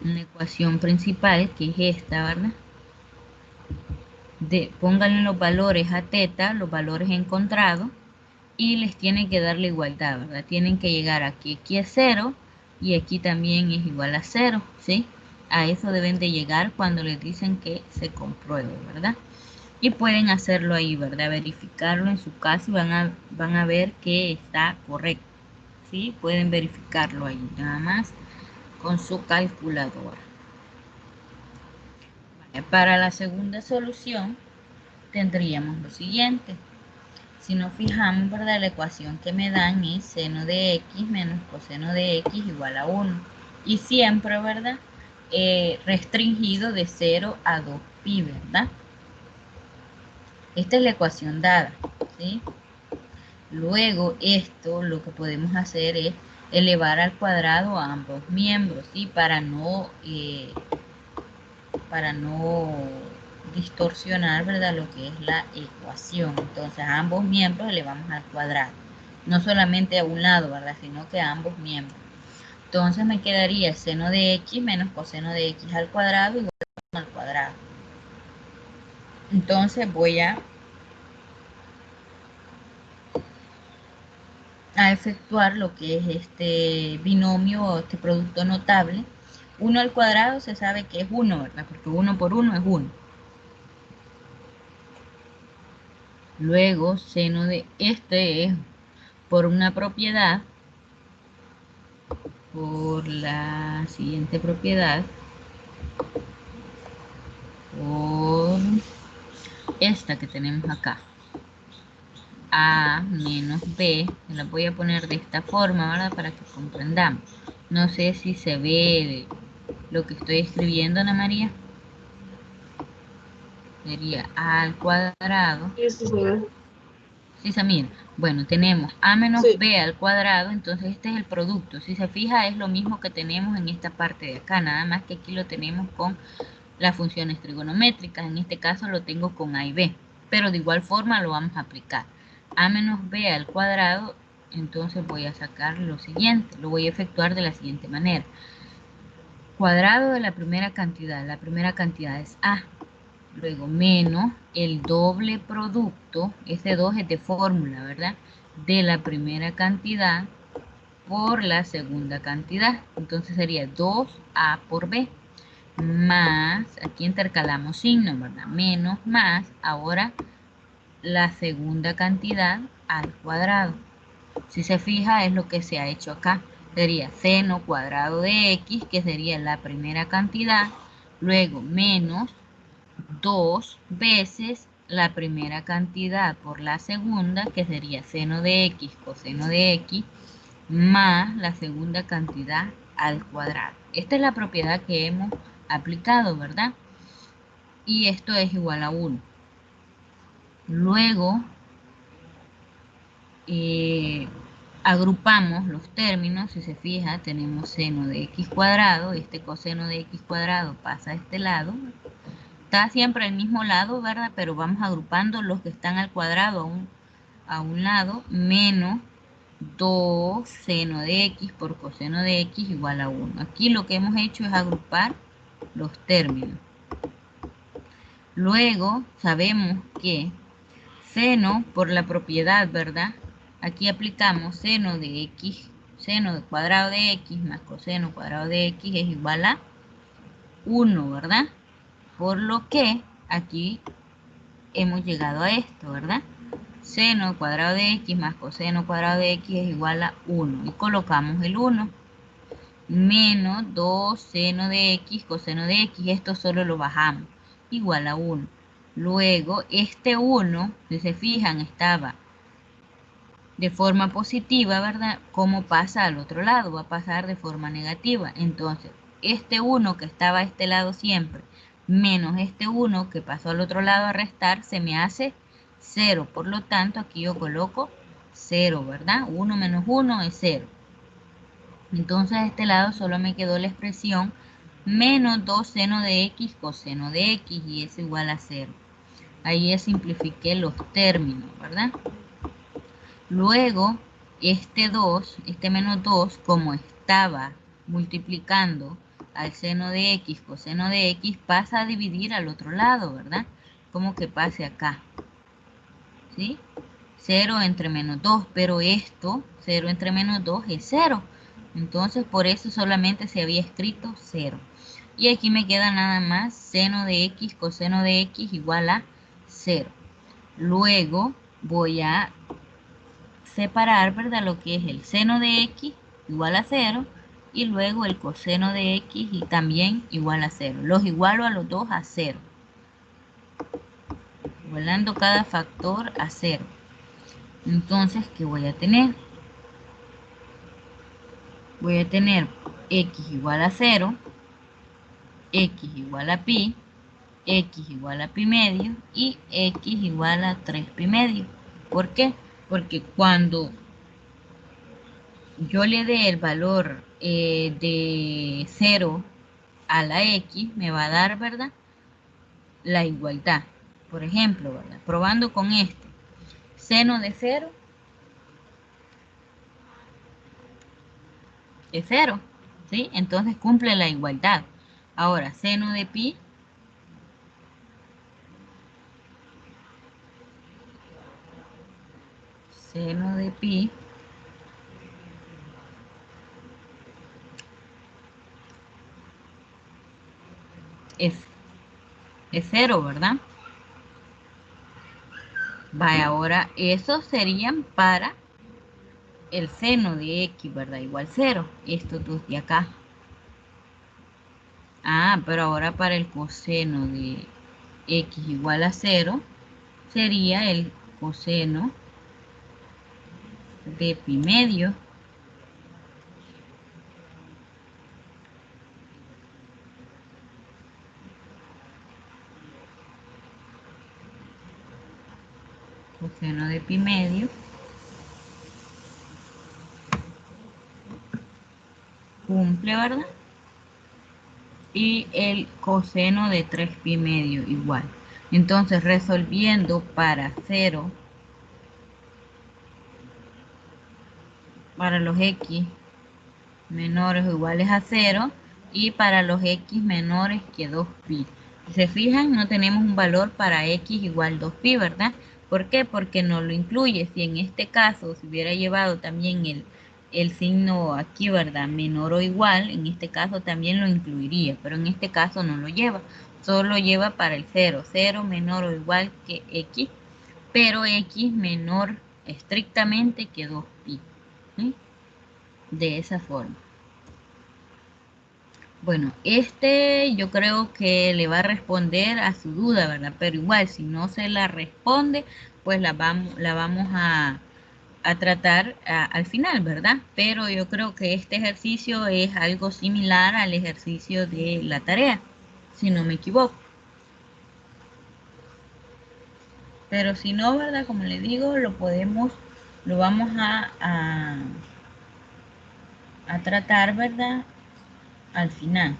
ecuación principal, que es esta, ¿verdad? Pónganle los valores a teta, los valores encontrados, y les tienen que dar la igualdad, ¿verdad? Tienen que llegar aquí es 0 y aquí también es igual a 0, ¿sí? A eso deben de llegar cuando les dicen que se compruebe, ¿verdad? Y pueden hacerlo ahí, ¿verdad? Verificarlo en su casa y van a ver que está correcto, ¿sí? Pueden verificarlo ahí, nada más con su calculadora. Vale, para la segunda solución tendríamos lo siguiente. Si nos fijamos, ¿verdad? La ecuación que me dan es seno de x menos coseno de x igual a 1. Y siempre, ¿verdad? Restringido de 0 a 2pi, ¿verdad? Esta es la ecuación dada, ¿sí? Luego esto lo que podemos hacer es elevar al cuadrado a ambos miembros, ¿sí? Para no distorsionar, ¿verdad?, lo que es la ecuación. Entonces a ambos miembros elevamos al cuadrado, no solamente a un lado, ¿verdad?, sino que a ambos miembros. Entonces me quedaría seno de x menos coseno de x al cuadrado igual a 1 al cuadrado. Entonces voy a efectuar lo que es este binomio o este producto notable. 1 al cuadrado se sabe que es 1, ¿verdad? Porque 1 por 1 es 1. Luego, seno de este es por una propiedad, por la siguiente propiedad, por esta que tenemos acá. A menos B, la voy a poner de esta forma, ¿verdad? Para que comprendamos. No sé si se ve lo que estoy escribiendo, Ana María. Sería a al cuadrado. Sí, sí, señora. Sí, Samir. Bueno, tenemos a menos Sí. b al cuadrado, entonces este es el producto. Si se fija, es lo mismo que tenemos en esta parte de acá, nada más que aquí lo tenemos con las funciones trigonométricas. En este caso lo tengo con a y b, pero de igual forma lo vamos a aplicar. A menos b al cuadrado, entonces voy a sacar lo siguiente, lo voy a efectuar de la siguiente manera. Cuadrado de la primera cantidad es a, luego menos el doble producto, ese 2 es de fórmula, ¿verdad? De la primera cantidad por la segunda cantidad, entonces sería 2a por b, más, aquí intercalamos signos, ¿verdad? Menos, más, ahora la segunda cantidad al cuadrado. Si se fija, es lo que se ha hecho acá. Sería seno cuadrado de x, que sería la primera cantidad, luego menos 2 veces la primera cantidad por la segunda, que sería seno de x coseno de x, más la segunda cantidad al cuadrado. Esta es la propiedad que hemos aplicado, ¿verdad? Y esto es igual a 1. Luego, agrupamos los términos. Si se fija, tenemos seno de x cuadrado, este coseno de x cuadrado pasa a este lado, está siempre al mismo lado, ¿verdad? Pero vamos agrupando los que están al cuadrado a un lado, menos 2 seno de x por coseno de x igual a 1. Aquí lo que hemos hecho es agrupar los términos. Luego sabemos que seno por la propiedad, ¿verdad? Aquí aplicamos seno de x, seno de cuadrado de x más coseno cuadrado de x es igual a 1, ¿verdad? Por lo que aquí hemos llegado a esto, ¿verdad? Seno cuadrado de x más coseno cuadrado de x es igual a 1. Y colocamos el 1. Menos 2 seno de x coseno de x. Esto solo lo bajamos. Igual a 1. Luego, este 1, si se fijan, estaba de forma positiva, ¿verdad? ¿Cómo pasa al otro lado? Va a pasar de forma negativa. Entonces, este 1 que estaba a este lado siempre, menos este 1 que pasó al otro lado a restar, se me hace 0. Por lo tanto, aquí yo coloco 0, ¿verdad? 1 menos 1 es 0. Entonces, a este lado solo me quedó la expresión menos 2 seno de x coseno de x, y es igual a 0. Ahí ya simplifiqué los términos, ¿verdad? Luego, este menos 2, como estaba multiplicando al seno de x coseno de x, pasa a dividir al otro lado, ¿verdad? Como que pase acá, ¿sí? 0 entre menos 2, pero esto, 0 entre menos 2 es 0. Entonces, por eso solamente se había escrito 0. Y aquí me queda nada más seno de x coseno de x igual a 0. Luego voy a separar, ¿verdad? Lo que es el seno de x igual a 0 y luego el coseno de x y también igual a 0. Los igualo a los dos a 0. Igualando cada factor a 0. Entonces, ¿qué voy a tener? Voy a tener x igual a 0, x igual a pi, x igual a pi medio y x igual a 3 pi medio. ¿Por qué? Porque cuando yo le dé el valor de 0 a la x, me va a dar, ¿verdad?, la igualdad. Por ejemplo, ¿verdad?, probando con este, seno de 0 es 0, ¿sí? Entonces cumple la igualdad. Ahora, seno de pi es, es 0, ¿verdad? Vaya, ahora esos serían para el seno de x, ¿verdad? Igual 0. Estos dos de acá. Ah, pero ahora para el coseno de x igual a 0 sería el coseno de pi medio. coseno de pi medio cumple, ¿verdad? Y el coseno de 3 pi medio igual. Entonces, resolviendo para 0, para los x menores o iguales a 0 y para los x menores que 2pi. Si se fijan, no tenemos un valor para x igual 2pi, ¿verdad? ¿Por qué? Porque no lo incluye. Si en este caso se hubiera llevado también el signo aquí, ¿verdad? Menor o igual, en este caso también lo incluiría, pero en este caso no lo lleva. Solo lleva para el 0, 0 menor o igual que x, pero x menor estrictamente que 2pi. ¿Sí? De esa forma. Bueno, yo creo que le va a responder a su duda, ¿verdad? Pero igual, si no se la responde, pues la vamos a tratar al final, ¿verdad? Pero yo creo que este ejercicio es algo similar al ejercicio de la tarea, si no me equivoco. Pero si no, ¿verdad? Como le digo, lo vamos a tratar, ¿verdad? Al final.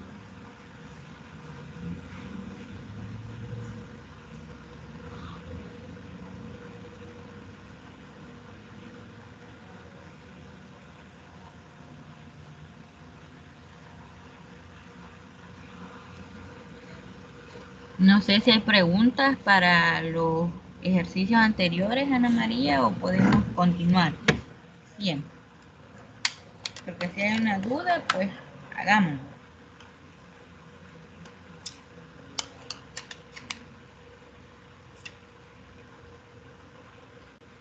No sé si hay preguntas para los ejercicios anteriores, Ana María, o podemos continuar. Bien. Porque si hay una duda, pues hagámoslo.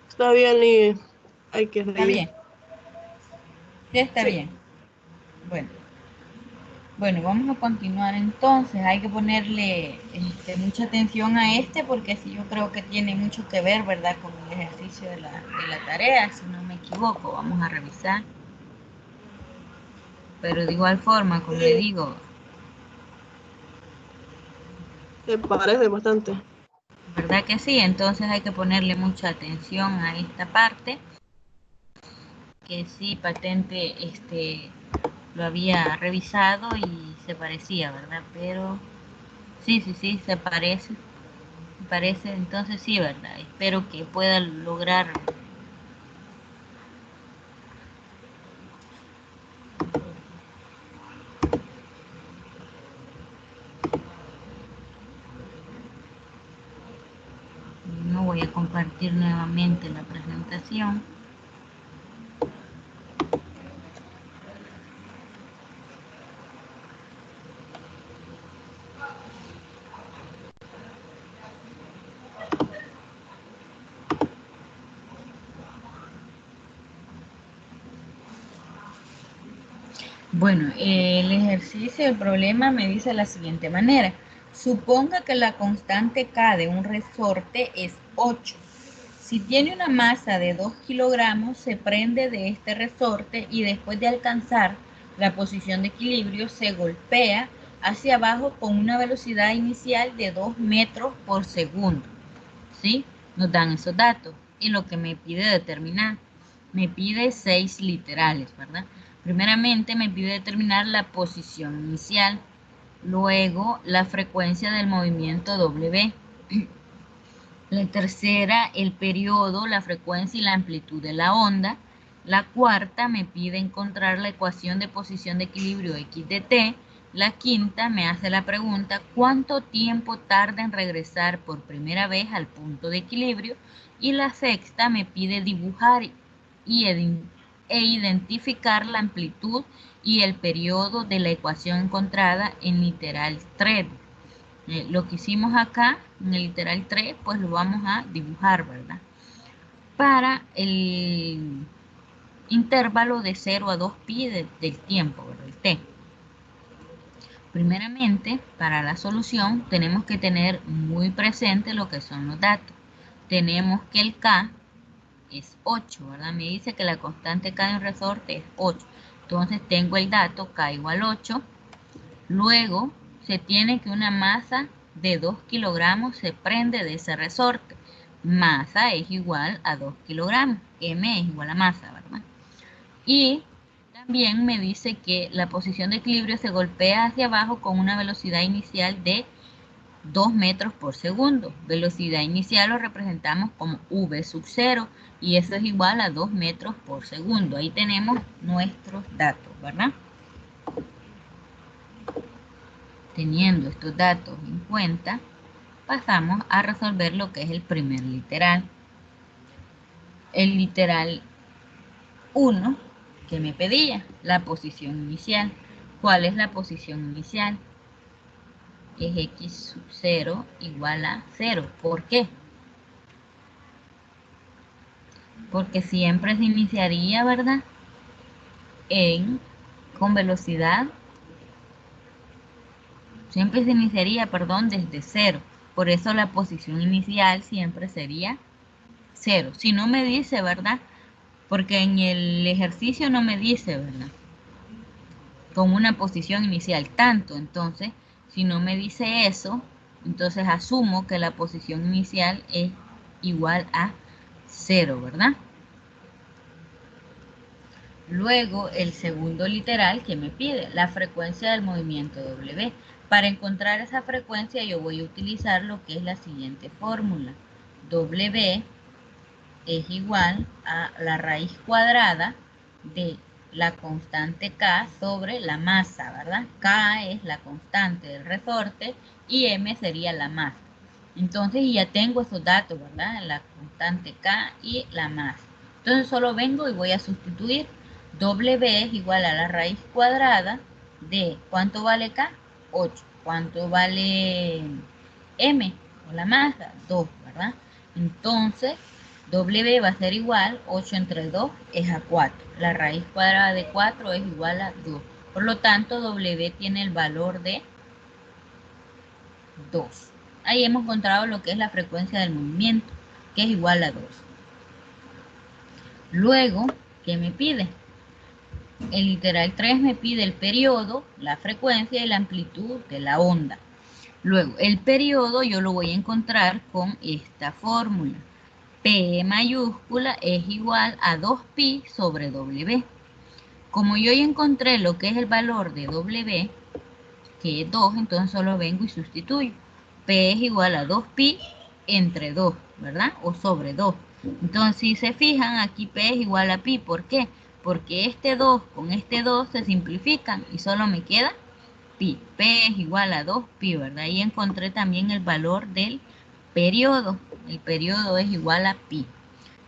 Está bien y hay que ¿Está seguir. bien? Sí, está Sí. bien. Bueno, vamos a continuar entonces. Hay que ponerle mucha atención a porque sí, yo creo que tiene mucho que ver, ¿verdad? Con el ejercicio de la tarea, si no me equivoco. Vamos a revisar. Pero de igual forma, como le digo, Se parece bastante. ¿verdad que sí? Entonces hay que ponerle mucha atención a esta parte, que sí, patente lo había revisado y se parecía, ¿verdad? Pero sí, se parece, entonces sí, ¿verdad? Espero que pueda lograr. No voy a compartir nuevamente la presentación. Bueno, el ejercicio, el problema me dice de la siguiente manera. Suponga que la constante K de un resorte es 8. Si tiene una masa de 2 kilogramos, se prende de este resorte y después de alcanzar la posición de equilibrio, se golpea hacia abajo con una velocidad inicial de 2 metros por segundo. ¿Sí? Nos dan esos datos. Y lo que me pide determinar, me pide 6 literales, ¿verdad? Primeramente me pide determinar la posición inicial, luego la frecuencia del movimiento W. La tercera, el periodo, la frecuencia y la amplitud de la onda. La cuarta me pide encontrar la ecuación de posición de equilibrio x de t. La quinta me hace la pregunta, ¿cuánto tiempo tarda en regresar por primera vez al punto de equilibrio? Y la sexta me pide dibujar e identificar la amplitud y el periodo de la ecuación encontrada en literal 3. Lo que hicimos acá en el literal 3, pues lo vamos a dibujar, ¿verdad? Para el intervalo de 0 a 2 pi del tiempo, ¿verdad? El t. Primeramente, para la solución tenemos que tener muy presente lo que son los datos. Tenemos que el K es 8, ¿verdad? Me dice que la constante K de un resorte es 8. Entonces tengo el dato K igual 8. Luego se tiene que una masa de 2 kilogramos se prende de ese resorte. masa es igual a 2 kilogramos. M es igual a masa, ¿verdad? Y también me dice que la posición de equilibrio se golpea hacia abajo con una velocidad inicial de 2 metros por segundo. Velocidad inicial lo representamos como V sub 0 y eso es igual a 2 metros por segundo. Ahí tenemos nuestros datos, ¿verdad? Teniendo estos datos en cuenta, pasamos a resolver lo que es el primer literal. El literal 1 que me pedía, la posición inicial. ¿Cuál es la posición inicial? Es x sub 0 igual a 0. ¿Por qué? Porque siempre se iniciaría, ¿verdad? Con velocidad, siempre se iniciaría, perdón, desde 0. Por eso la posición inicial siempre sería 0. Si no me dice, ¿verdad? Porque en el ejercicio no me dice, ¿verdad? Con una posición inicial tanto. Entonces, si no me dice eso, entonces asumo que la posición inicial es igual a 0, ¿verdad? Luego, el segundo literal que me pide, la frecuencia del movimiento W. Para encontrar esa frecuencia yo voy a utilizar lo que es la siguiente fórmula. W es igual a la raíz cuadrada de la constante K sobre la masa, ¿verdad? K es la constante del resorte y M sería la masa. Entonces ya tengo esos datos, ¿verdad? La constante K y la masa. Entonces solo vengo y voy a sustituir. W es igual a la raíz cuadrada de, ¿cuánto vale K? 8. ¿Cuánto vale M? O la masa, 2, ¿verdad? Entonces, W va a ser igual, 8 entre 2 es a 4. La raíz cuadrada de 4 es igual a 2. Por lo tanto, W tiene el valor de 2. Ahí hemos encontrado lo que es la frecuencia del movimiento, que es igual a 2. Luego, ¿qué me pide? El literal 3 me pide el periodo, la frecuencia y la amplitud de la onda. Luego, el periodo yo lo voy a encontrar con esta fórmula. P mayúscula es igual a 2pi sobre W. Como yo ya encontré lo que es el valor de W, que es 2, entonces solo vengo y sustituyo. P es igual a 2pi entre 2, ¿verdad? O sobre 2. Entonces, si se fijan, aquí P es igual a pi. ¿Por qué? Porque este 2 con este 2 se simplifican y solo me queda pi. P es igual a 2pi, ¿verdad? Y encontré también el valor del periodo. El periodo es igual a pi.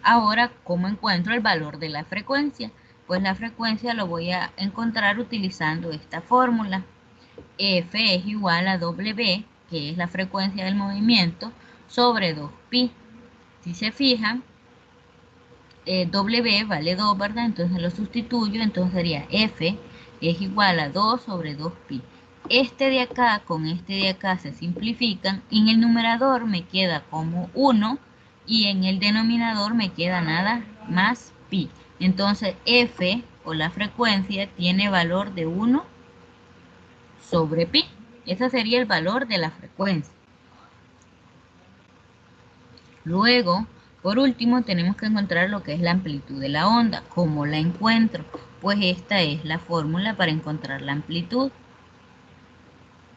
Ahora, ¿cómo encuentro el valor de la frecuencia? Pues la frecuencia lo voy a encontrar utilizando esta fórmula. F es igual a W, que es la frecuencia del movimiento, sobre 2pi. Si se fijan, W vale 2, ¿verdad? Entonces lo sustituyo, entonces sería F es igual a 2 sobre 2pi. Este de acá con este de acá se simplifican. En el numerador me queda como 1 y en el denominador me queda nada más pi. Entonces F o la frecuencia tiene valor de 1 sobre pi. Ese sería el valor de la frecuencia. Luego, por último, tenemos que encontrar lo que es la amplitud de la onda. ¿Cómo la encuentro? Pues esta es la fórmula para encontrar la amplitud.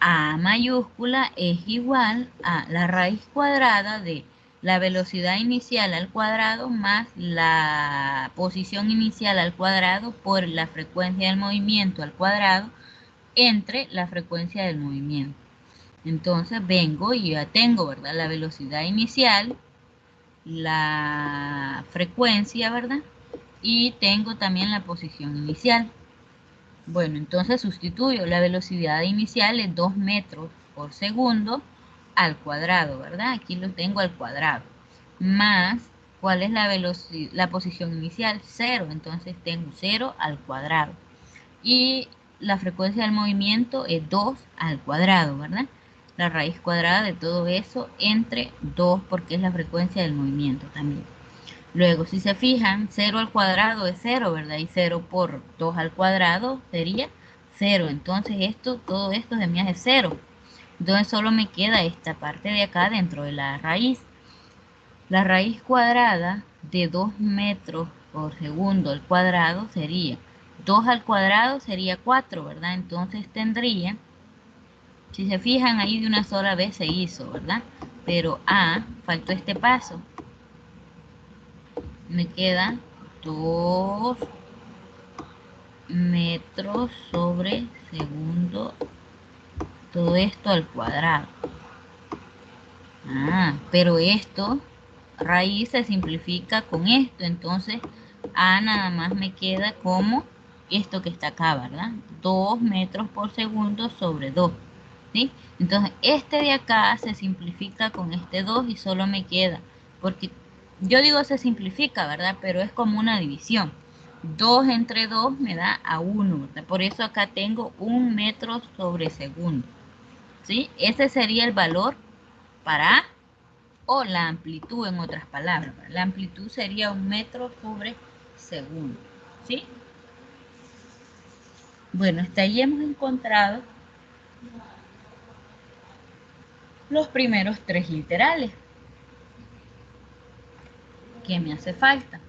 A mayúscula es igual a la raíz cuadrada de la velocidad inicial al cuadrado más la posición inicial al cuadrado por la frecuencia del movimiento al cuadrado entre la frecuencia del movimiento. Entonces vengo y ya tengo, ¿verdad? La velocidad inicial, la frecuencia, ¿verdad? Y tengo también la posición inicial. Bueno, entonces sustituyo. La velocidad inicial es 2 metros por segundo al cuadrado, ¿verdad? Aquí lo tengo al cuadrado. Más, ¿cuál es la posición inicial? 0. Entonces tengo 0 al cuadrado. Y la frecuencia del movimiento es 2 al cuadrado, ¿verdad? La raíz cuadrada de todo eso entre 2 porque es la frecuencia del movimiento también. Luego, si se fijan, 0 al cuadrado es 0, ¿verdad? Y 0 por 2 al cuadrado sería 0. Entonces todo esto de mí es 0. Entonces solo me queda esta parte de acá dentro de la raíz. La raíz cuadrada de 2 metros por segundo al cuadrado sería 2 al cuadrado sería 4, ¿verdad? Entonces tendría, si se fijan ahí de una sola vez se hizo, ¿verdad? Pero faltó este paso. Me queda 2 metros sobre segundo, todo esto al cuadrado. Pero esto, raíz se simplifica con esto, entonces A nada más me queda como esto que está acá, ¿verdad? 2 metros por segundo sobre 2, ¿sí? Entonces este de acá se simplifica con este 2 y solo me queda, porque yo digo se simplifica, ¿verdad? Pero es como una división. 2 entre 2 me da a 1, ¿verdad? Por eso acá tengo 1 metro sobre segundo, ¿sí? Ese sería el valor para A, o la amplitud en otras palabras. La amplitud sería 1 metro sobre segundo, ¿sí? Bueno, hasta ahí hemos encontrado los primeros 3 literales. ¿Qué me hace falta?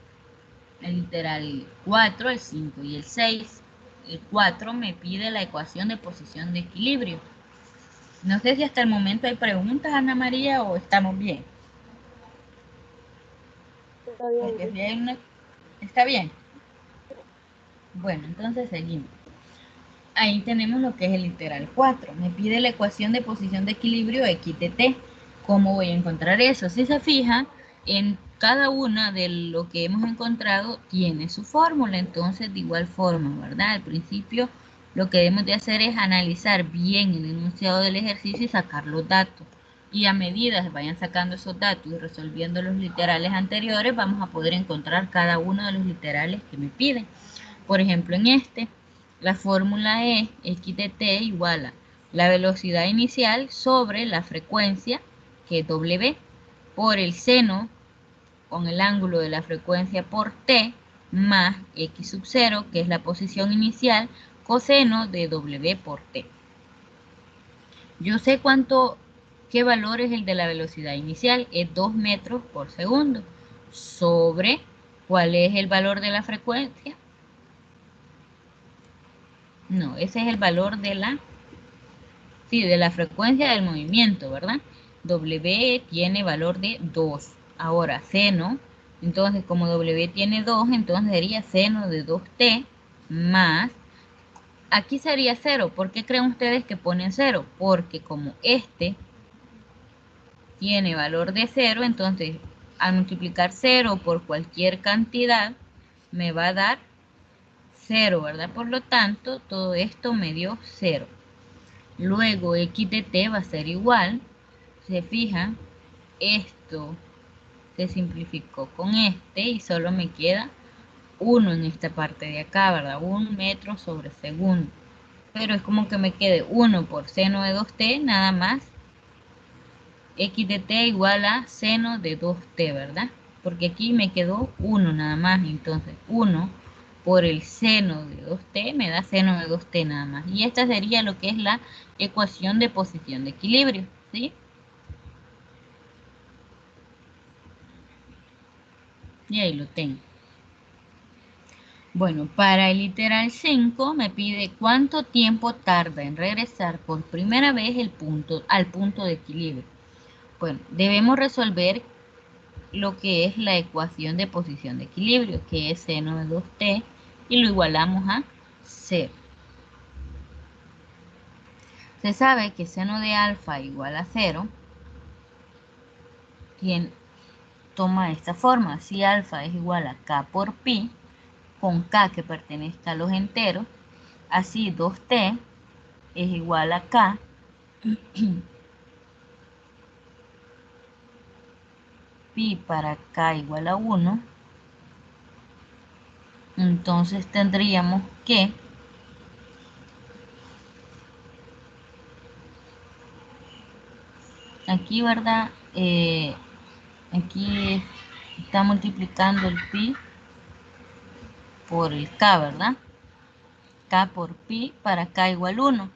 El literal 4, el 5 y el 6. El 4 me pide la ecuación de posición de equilibrio. No sé si hasta el momento hay preguntas, Ana María, o estamos bien. Está bien. Porque si hay una... ¿Está bien? Bueno, entonces seguimos. Ahí tenemos lo que es el literal 4. Me pide la ecuación de posición de equilibrio x de t. ¿Cómo voy a encontrar eso? Si se fijan, en cada una de lo que hemos encontrado tiene su fórmula. Entonces, de igual forma, ¿verdad? Al principio, lo que debemos de hacer es analizar bien el enunciado del ejercicio y sacar los datos. Y a medida que vayan sacando esos datos y resolviendo los literales anteriores, vamos a poder encontrar cada uno de los literales que me piden. Por ejemplo, en este, la fórmula es x de t igual a la velocidad inicial sobre la frecuencia, que es w, por el seno con el ángulo de la frecuencia por t, más x sub 0, que es la posición inicial, coseno de w por t. Yo sé qué valor es el de la velocidad inicial, es 2 metros por segundo, sobre, ¿cuál es el valor de la frecuencia? No, ese es el valor de la frecuencia del movimiento, ¿verdad? W tiene valor de 2. Ahora, seno, entonces como W tiene 2, entonces sería seno de 2t más, aquí sería 0. ¿Por qué creen ustedes que ponen 0? Porque como este tiene valor de 0, entonces al multiplicar 0 por cualquier cantidad, me va a dar 0, ¿verdad? Por lo tanto, todo esto me dio 0. Luego x de t va a ser igual, se fijan, esto se simplificó con este y solo me queda 1 en esta parte de acá, ¿verdad? 1 metro sobre segundo. Pero es como que me quede 1 por seno de 2t, nada más. X de t igual a seno de 2t, ¿verdad? Porque aquí me quedó 1 nada más, entonces 1 por el seno de 2t me da seno de 2t nada más. Y esta sería lo que es la ecuación de posición de equilibrio, ¿sí? Y ahí lo tengo. Bueno, para el literal 5 me pide cuánto tiempo tarda en regresar por primera vez al punto de equilibrio. Bueno, debemos resolver lo que es la ecuación de posición de equilibrio, que es seno de 2t, y lo igualamos a 0. Se sabe que seno de alfa igual a 0, toma esta forma: si alfa es igual a k por pi, con k que pertenezca a los enteros, así 2t es igual a k pi para k igual a 1, entonces tendríamos que aquí, ¿verdad? Aquí está multiplicando el pi por el k, ¿verdad? K por pi para k igual 1.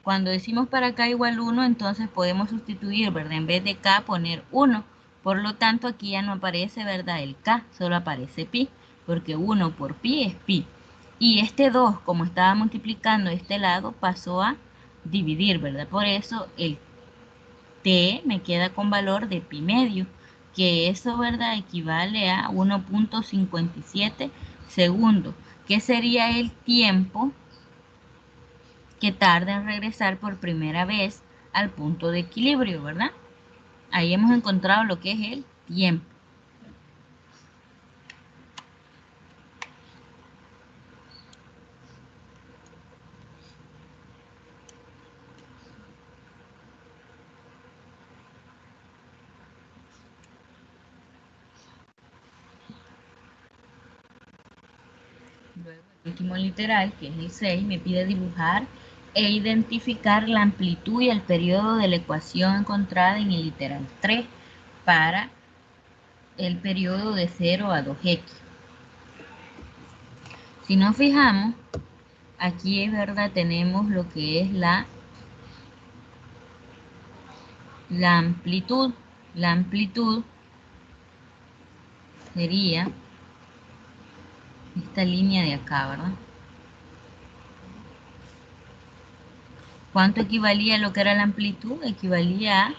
Cuando decimos para k igual 1, entonces podemos sustituir, ¿verdad? En vez de k poner 1, Por lo tanto, aquí ya no aparece, ¿verdad? El K, solo aparece pi, porque 1 por pi es pi. Y este 2, como estaba multiplicando este lado, pasó a dividir, ¿verdad? Por eso el T me queda con valor de pi medio, que eso, ¿verdad? Equivale a 1.57 segundos, que sería el tiempo que tarda en regresar por primera vez al punto de equilibrio, ¿verdad? Ahí hemos encontrado lo que es el tiempo. Luego, el último literal, que es el 6, me pide dibujar e identificar la amplitud y el periodo de la ecuación encontrada en el literal 3 para el periodo de 0 a 2x. Si nos fijamos, aquí es verdad, tenemos lo que es la amplitud. La amplitud sería esta línea de acá, ¿verdad? ¿Cuánto equivalía a lo que era la amplitud? Equivalía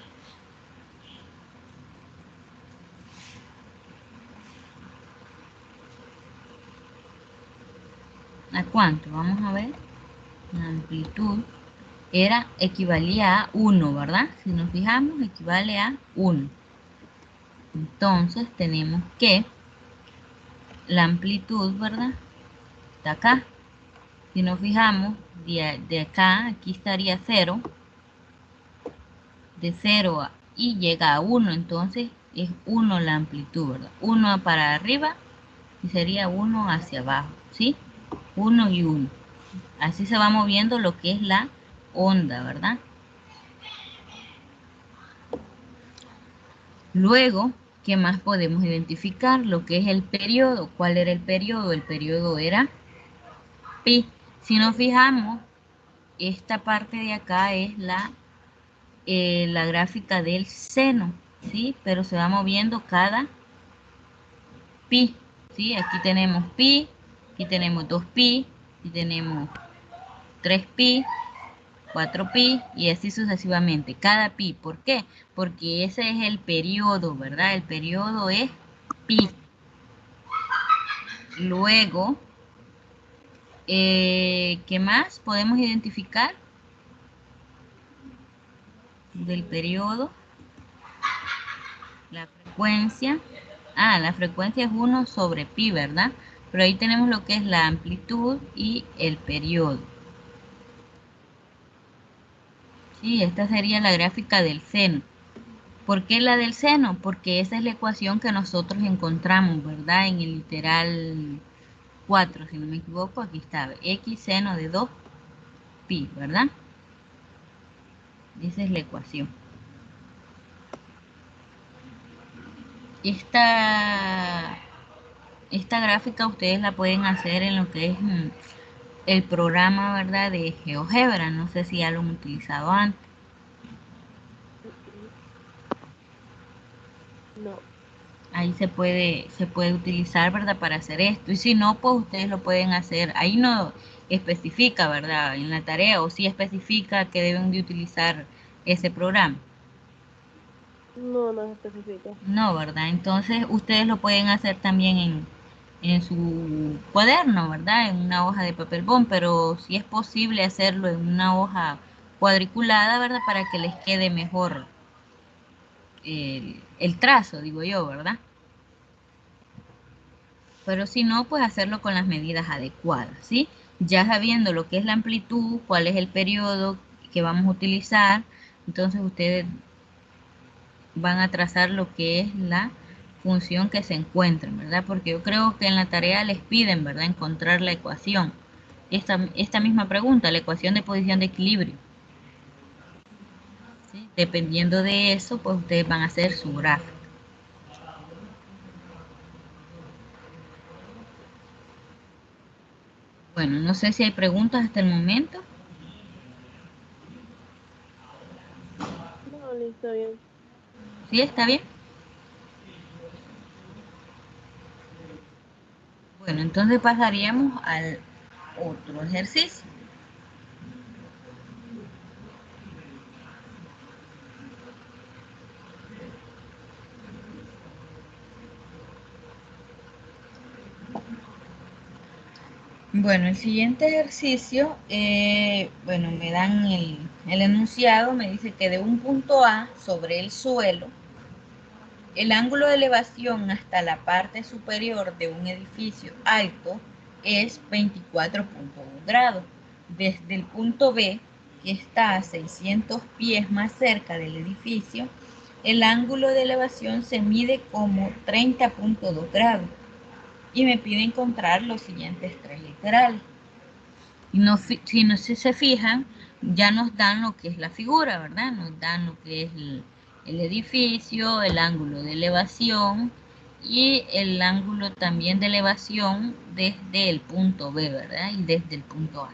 ¿a cuánto? Vamos a ver. La amplitud equivalía a 1, ¿verdad? Si nos fijamos, equivale a 1. Entonces tenemos que la amplitud, ¿verdad? Está acá. Si nos fijamos, de acá, aquí estaría 0. De 0 y llega a 1, entonces es 1 la amplitud, ¿verdad? 1 para arriba y sería 1 hacia abajo, ¿sí? 1 y 1. Así se va moviendo lo que es la onda, ¿verdad? Luego, ¿qué más podemos identificar? Lo que es el periodo. ¿Cuál era el periodo? El periodo era pi. Si nos fijamos, esta parte de acá es la gráfica del seno, ¿sí? Pero se va moviendo cada pi, ¿sí? Aquí tenemos pi, aquí tenemos 2pi, aquí tenemos 3pi, 4pi y así sucesivamente. Cada pi, ¿por qué? Porque ese es el periodo, ¿verdad? El periodo es pi. Luego, ¿qué más podemos identificar del periodo? La frecuencia. La frecuencia es 1 sobre pi, ¿verdad? Pero ahí tenemos lo que es la amplitud y el periodo. Sí, esta sería la gráfica del seno. ¿Por qué la del seno? Porque esa es la ecuación que nosotros encontramos, ¿verdad? En el literal 4, si no me equivoco, aquí está, x seno de 2pi, ¿verdad? Esa es la ecuación. Esta gráfica ustedes la pueden hacer en lo que es el programa, ¿verdad? De GeoGebra. No sé si ya lo han utilizado antes. No. Ahí se puede utilizar, ¿verdad? Para hacer esto. Y si no, pues ustedes lo pueden hacer. Ahí no especifica, ¿verdad? En la tarea, o sí especifica que deben de utilizar ese programa. No, no se especifica. No, ¿verdad? Entonces ustedes lo pueden hacer también en su cuaderno, ¿verdad? En una hoja de papel bond, pero si es posible hacerlo en una hoja cuadriculada, ¿verdad? Para que les quede mejor el trazo, digo yo, ¿verdad? Pero si no, pues hacerlo con las medidas adecuadas, ¿sí? Ya sabiendo lo que es la amplitud, cuál es el periodo que vamos a utilizar, entonces ustedes van a trazar lo que es la función que se encuentren, ¿verdad? Porque yo creo que en la tarea les piden, ¿verdad? Encontrar la ecuación. Esta misma pregunta, la ecuación de posición de equilibrio. ¿Sí? Dependiendo de eso, pues ustedes van a hacer su gráfico. Bueno, no sé si hay preguntas hasta el momento. No, listo, bien. ¿Sí? ¿Está bien? Bueno, entonces pasaríamos al otro ejercicio. Bueno, el siguiente ejercicio, bueno, me dan el enunciado, me dice que de un punto A sobre el suelo, el ángulo de elevación hasta la parte superior de un edificio alto es 24.1 grados. Desde el punto B, que está a 600 pies más cerca del edificio, el ángulo de elevación se mide como 30.2 grados y me pide encontrar los siguientes tres literales. Si se fijan, ya nos dan lo que es la figura, ¿verdad? Nos dan lo que es el edificio, el ángulo de elevación y el ángulo también de elevación desde el punto B, ¿verdad? Y desde el punto A.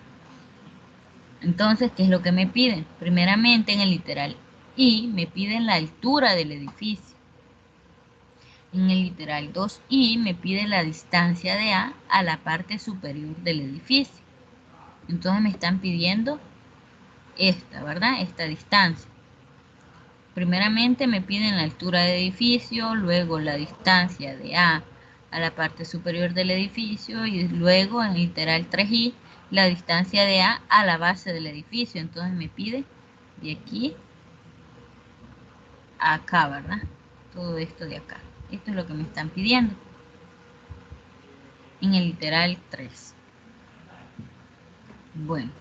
Entonces, ¿qué es lo que me piden? Primeramente, en el literal I, me piden la altura del edificio. En el literal 2I, me pide la distancia de A a la parte superior del edificio. Entonces me están pidiendo esta, ¿verdad? Esta distancia. Primeramente me piden la altura del edificio, luego la distancia de A la parte superior del edificio y luego en literal 3i la distancia de A a la base del edificio. Entonces me pide de aquí a acá, ¿verdad? Todo esto de acá. Esto es lo que me están pidiendo en el literal 3. Bueno.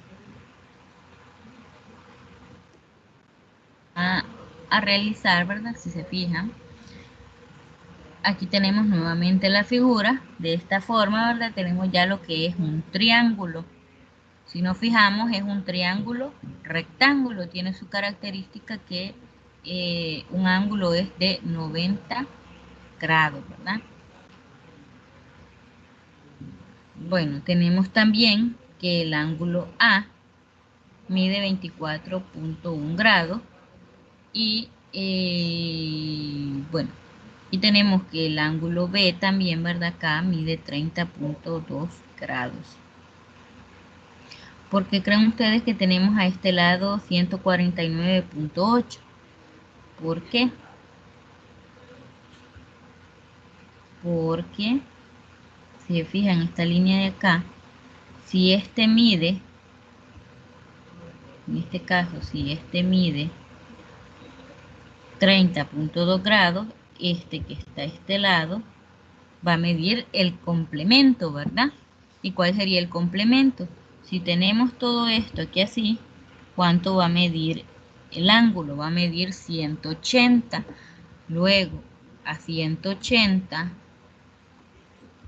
A realizar, ¿verdad? Si se fijan, aquí tenemos nuevamente la figura. De esta forma, ¿verdad? Tenemos ya lo que es un triángulo. Si nos fijamos, es un triángulo rectángulo. Tiene su característica que un ángulo es de 90 grados, ¿verdad? Bueno, tenemos también que el ángulo A mide 24.1 grados y bueno, y tenemos que el ángulo B también, ¿verdad? Acá mide 30.2 grados. ¿Por qué creen ustedes que tenemos a este lado 149.8? ¿Por qué? Porque, si se fijan, esta línea de acá, si este mide, en este caso, si este mide 30.2 grados, este que está a este lado, va a medir el complemento, ¿verdad? ¿Y cuál sería el complemento? Si tenemos todo esto aquí así, ¿cuánto va a medir el ángulo? Va a medir 180. Luego, a 180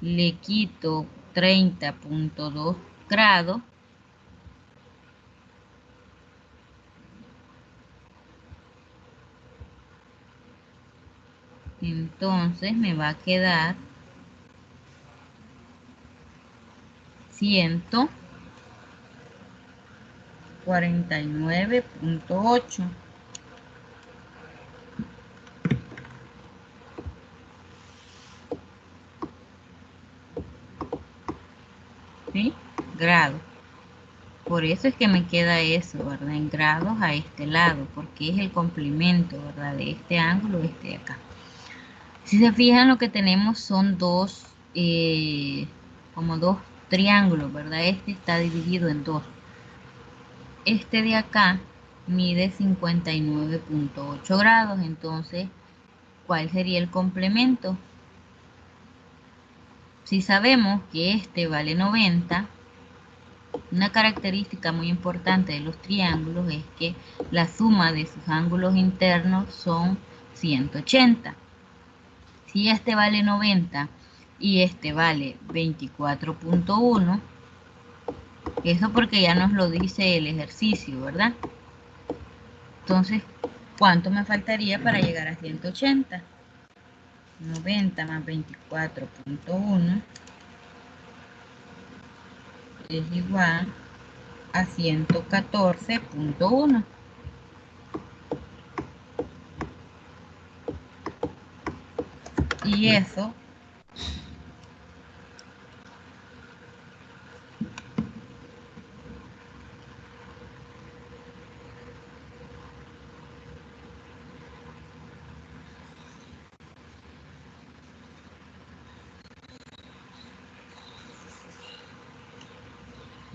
le quito 30.2 grados. Entonces me va a quedar 149.8. ¿Sí? Grados. Por eso es que me queda eso, ¿verdad? En grados a este lado, porque es el complemento, ¿verdad? De este ángulo, este de acá. Si se fijan, lo que tenemos son como dos triángulos, ¿verdad? Este está dividido en dos. Este de acá mide 59.8 grados, entonces, ¿cuál sería el complemento? Si sabemos que este vale 90, una característica muy importante de los triángulos es que la suma de sus ángulos internos son 180. Si este vale 90 y este vale 24.1, eso porque ya nos lo dice el ejercicio, ¿verdad? Entonces, ¿cuánto me faltaría para llegar a 180? 90 más 24.1 es igual a 114.1. Y eso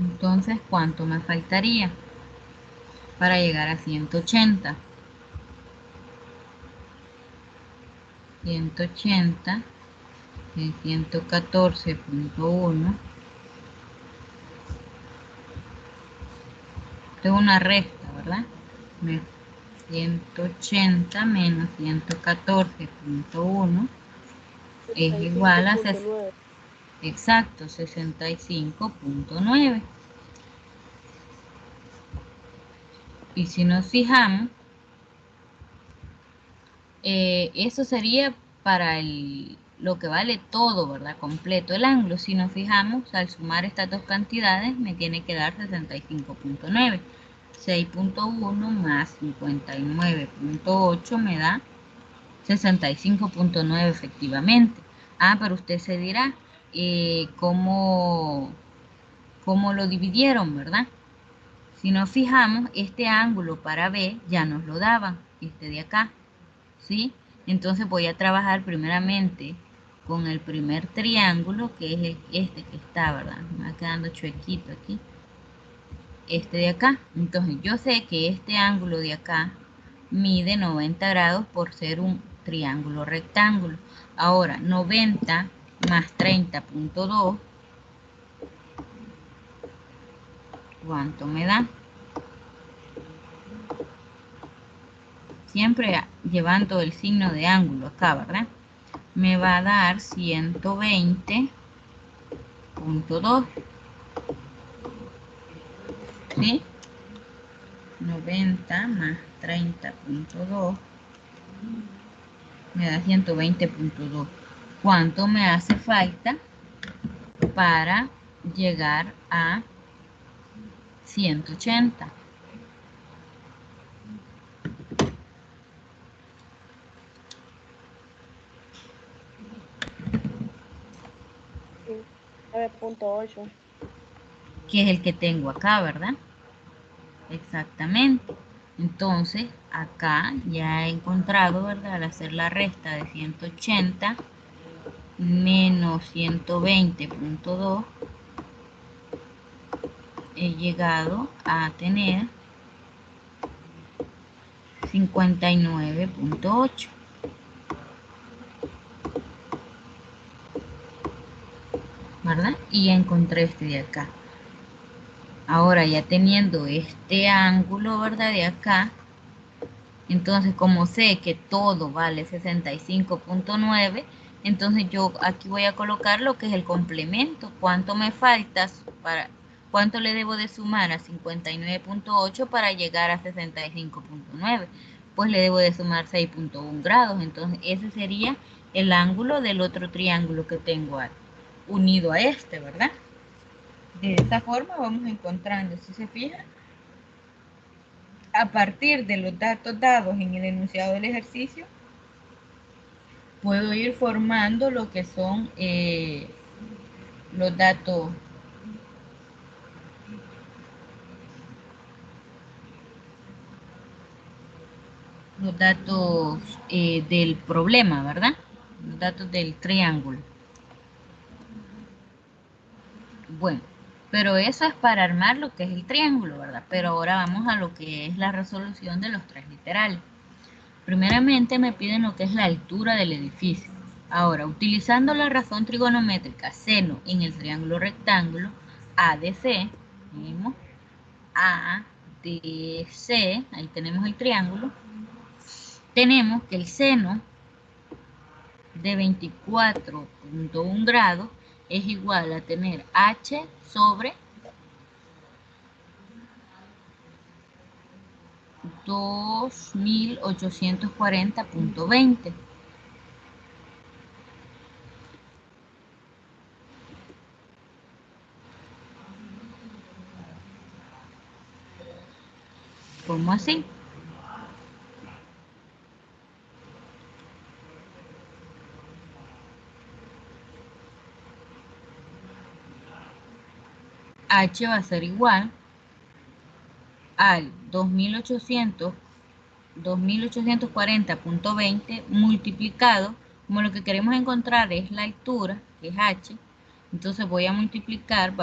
Entonces, ¿cuánto me faltaría para llegar a 180? 180 en 114.1. Tengo una resta, ¿verdad? 180 menos 114.1 es igual a 65.9. exacto, 65.9. Y si nos fijamos, eso sería para lo que vale todo, ¿verdad? Completo el ángulo. Si nos fijamos, al sumar estas dos cantidades, me tiene que dar 65.9. 6.1 más 59.8 me da 65.9 efectivamente. Ah, pero usted se dirá, ¿cómo lo dividieron, verdad? Si nos fijamos, este ángulo para B ya nos lo daban, este de acá, ¿sí? Entonces voy a trabajar primeramente con el primer triángulo, que es este que está, ¿verdad? Me va quedando chuequito aquí. Este de acá. Entonces yo sé que este ángulo de acá mide 90 grados por ser un triángulo rectángulo. Ahora, 90 más 30.2, ¿cuánto me da? Siempre llevando el signo de ángulo acá, ¿verdad? Me va a dar 120.2, ¿sí? 90 más 30.2 me da 120.2. ¿Cuánto me hace falta para llegar a 180? Sí, 9.8. Que es el que tengo acá, ¿verdad? Exactamente. Entonces, acá ya he encontrado, ¿verdad? Al hacer la resta de 180 menos 120.2, he llegado a tener 59.8, ¿verdad? Y encontré este de acá. Ahora ya teniendo este ángulo, ¿verdad? De acá, entonces como sé que todo vale 65.9, entonces yo aquí voy a colocar lo que es el complemento. ¿Cuánto me falta cuánto le debo de sumar a 59.8 para llegar a 65.9? Pues le debo de sumar 6.1 grados. Entonces ese sería el ángulo del otro triángulo que tengo unido a este, ¿verdad? De esta forma vamos encontrando, si se fijan, a partir de los datos dados en el enunciado del ejercicio, puedo ir formando lo que son los datos del problema, ¿verdad? Los datos del triángulo. Bueno, pero eso es para armar lo que es el triángulo, ¿verdad? Pero ahora vamos a lo que es la resolución de los tres literales. Primeramente me piden lo que es la altura del edificio. Ahora, utilizando la razón trigonométrica seno en el triángulo rectángulo ADC, tenemos ADC, ahí tenemos el triángulo, tenemos que el seno de 24.1 grados es igual a tener h sobre 2840.20. ¿Cómo así? H va a ser igual al 2840.20 multiplicado, como lo que queremos encontrar es la altura, que es h, Entonces voy a multiplicar,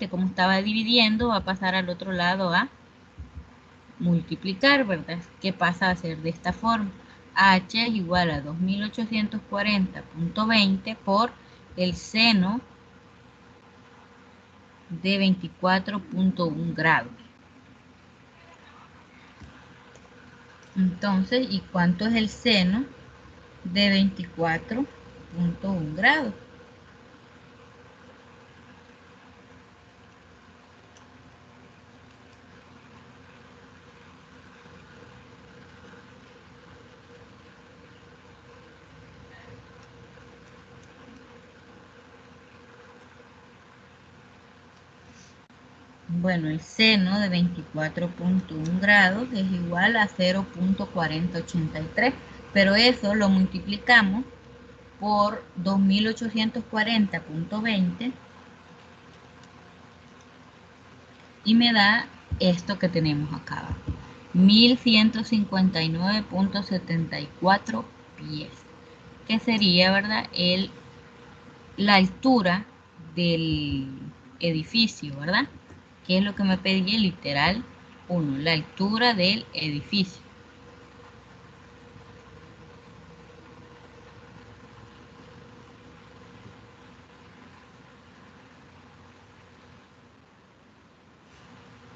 como estaba dividiendo, va a pasar al otro lado a multiplicar, ¿verdad? ¿Qué pasa a ser de esta forma? H es igual a 2840.20 por el seno de 24.1 grados. Entonces, ¿y cuánto es el seno de 24.1 grados? Bueno, el seno de 24.1 grados es igual a 0.4083, pero eso lo multiplicamos por 2840.20 y me da esto que tenemos acá, 1159.74 pies, que sería, ¿verdad?, la altura del edificio, ¿verdad? ¿Qué es lo que me pedí? Literal 1, la altura del edificio.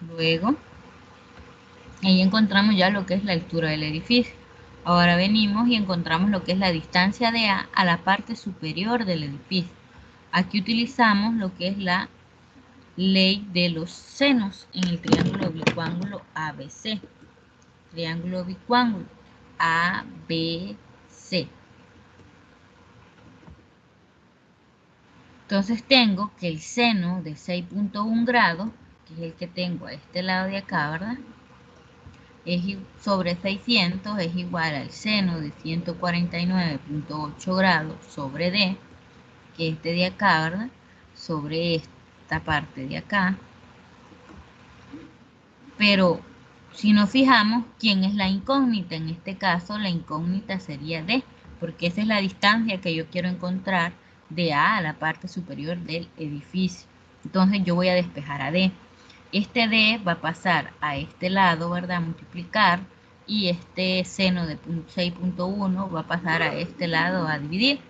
Luego, ahí encontramos ya lo que es la altura del edificio. Ahora venimos y encontramos lo que es la distancia de A a la parte superior del edificio. Aquí utilizamos lo que es la ley de los senos en el triángulo bicuángulo ABC. Triángulo bicuángulo ABC. Entonces tengo que el seno de 6.1 grados, que es el que tengo a este lado de acá, ¿verdad?, sobre 600 es igual al seno de 149.8 grados sobre D, que es este de acá, ¿verdad?, sobre esta parte de acá. Pero si nos fijamos, ¿quién es la incógnita? En este caso, la incógnita sería D, porque esa es la distancia que yo quiero encontrar de A a la parte superior del edificio. Entonces yo voy a despejar a D. Este D va a pasar a este lado, ¿verdad?, multiplicar, y este seno de 6.1 va a pasar a este lado a dividir.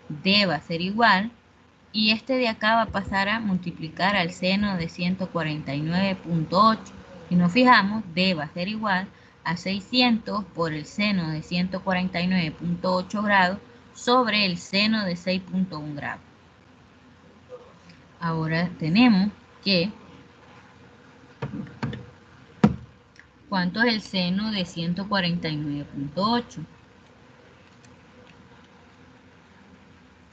D va a ser igual, y este de acá va a pasar a multiplicar al seno de 149.8. Si nos fijamos, D va a ser igual a 600 por el seno de 149.8 grados sobre el seno de 6.1 grados. Ahora tenemos que ¿cuánto es el seno de 149.8?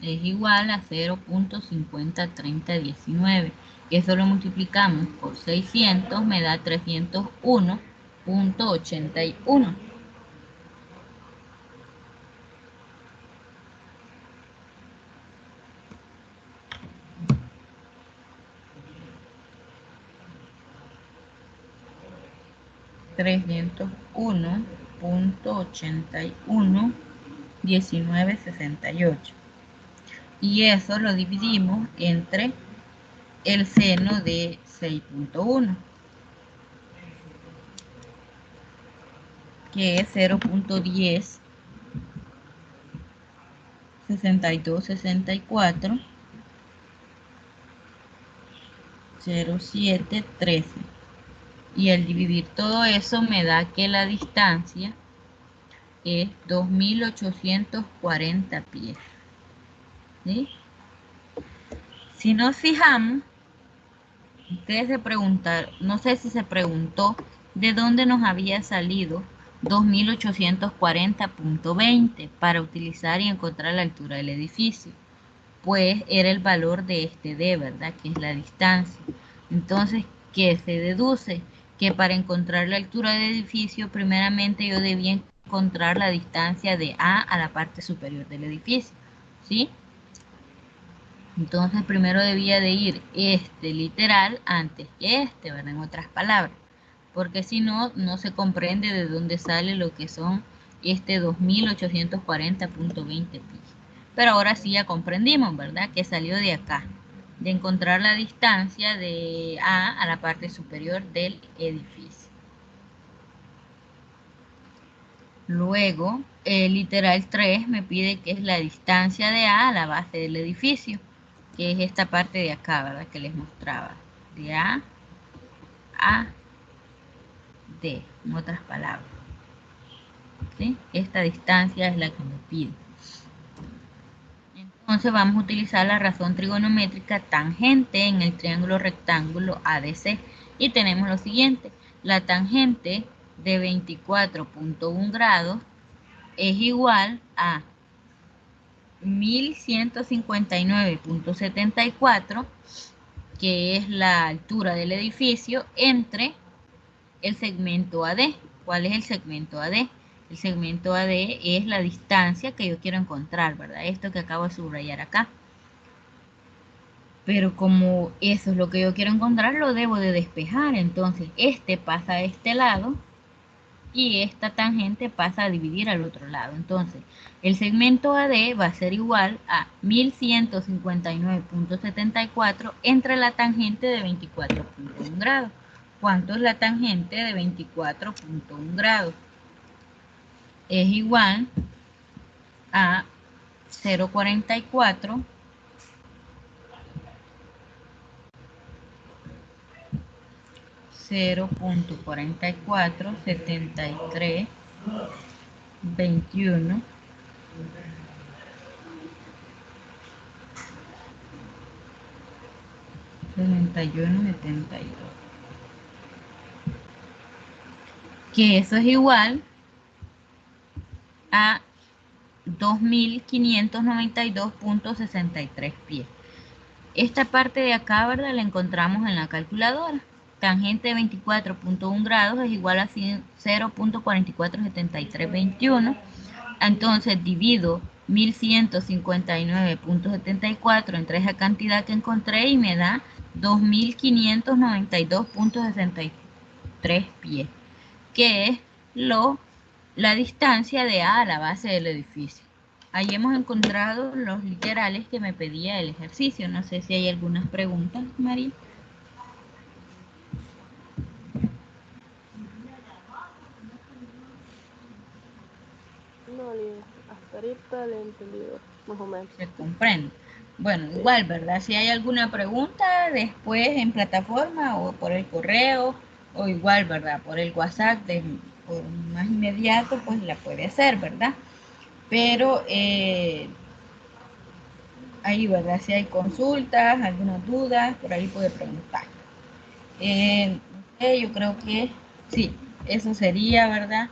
Es igual a 0.503019. Eso lo multiplicamos por 600, me da 301.81. $301.81.1968. Y eso lo dividimos entre el seno de 6.1, que es 0.10 6264 0713, y al dividir todo eso me da que la distancia es 2840 pies, ¿sí? Si nos fijamos, ustedes se preguntaron, no sé si se preguntó de dónde nos había salido 2840.20 para utilizar y encontrar la altura del edificio. Pues era el valor de este D, ¿verdad?, que es la distancia. Entonces, ¿qué se deduce? Que para encontrar la altura del edificio, primeramente yo debía encontrar la distancia de A a la parte superior del edificio, ¿sí? Entonces, primero debía de ir este literal antes que este, ¿verdad?, en otras palabras, porque si no, no se comprende de dónde sale lo que son 2840.20 pies. Pero ahora sí ya comprendimos, ¿verdad?, que salió de acá, de encontrar la distancia de A a la parte superior del edificio. Luego, el literal 3 me pide que es la distancia de A a la base del edificio, que es esta parte de acá, ¿verdad? Que les mostraba. De A a D, en otras palabras. ¿Sí? Esta distancia es la que me pide. Entonces vamos a utilizar la razón trigonométrica tangente en el triángulo rectángulo ADC. Y tenemos lo siguiente. La tangente de 24.1 grados es igual a 1159.74, que es la altura del edificio, entre el segmento AD. ¿Cuál es el segmento AD? El segmento AD es la distancia que yo quiero encontrar, ¿verdad? Esto que acabo de subrayar acá. Pero como eso es lo que yo quiero encontrar, lo debo de despejar. Entonces, este pasa a este lado y esta tangente pasa a dividir al otro lado. Entonces, el segmento AD va a ser igual a 1159.74 entre la tangente de 24.1 grados. ¿Cuánto es la tangente de 24.1 grados? Es igual a 0,44 0.4473 21 71 72, que eso es igual a 2592.63 pies. Esta parte de acá, ¿verdad?, la encontramos en la calculadora. Tangente de 24.1 grados es igual a 0.447321. Entonces divido 1159.74 entre esa cantidad que encontré y me da 2592.63 pies, que es la distancia de A a la base del edificio. Ahí hemos encontrado los literales que me pedía el ejercicio. No sé si hay algunas preguntas, María. No, hasta ahorita le he entendido, más o menos. Se comprende. Bueno, sí. Igual, ¿verdad? Si hay alguna pregunta después en plataforma o por el correo o igual, ¿verdad? Por el WhatsApp, por más inmediato, pues la puede hacer, ¿verdad? Pero ahí, ¿verdad? Si hay consultas, algunas dudas, por ahí puede preguntar. Yo creo que sí, eso sería, ¿verdad?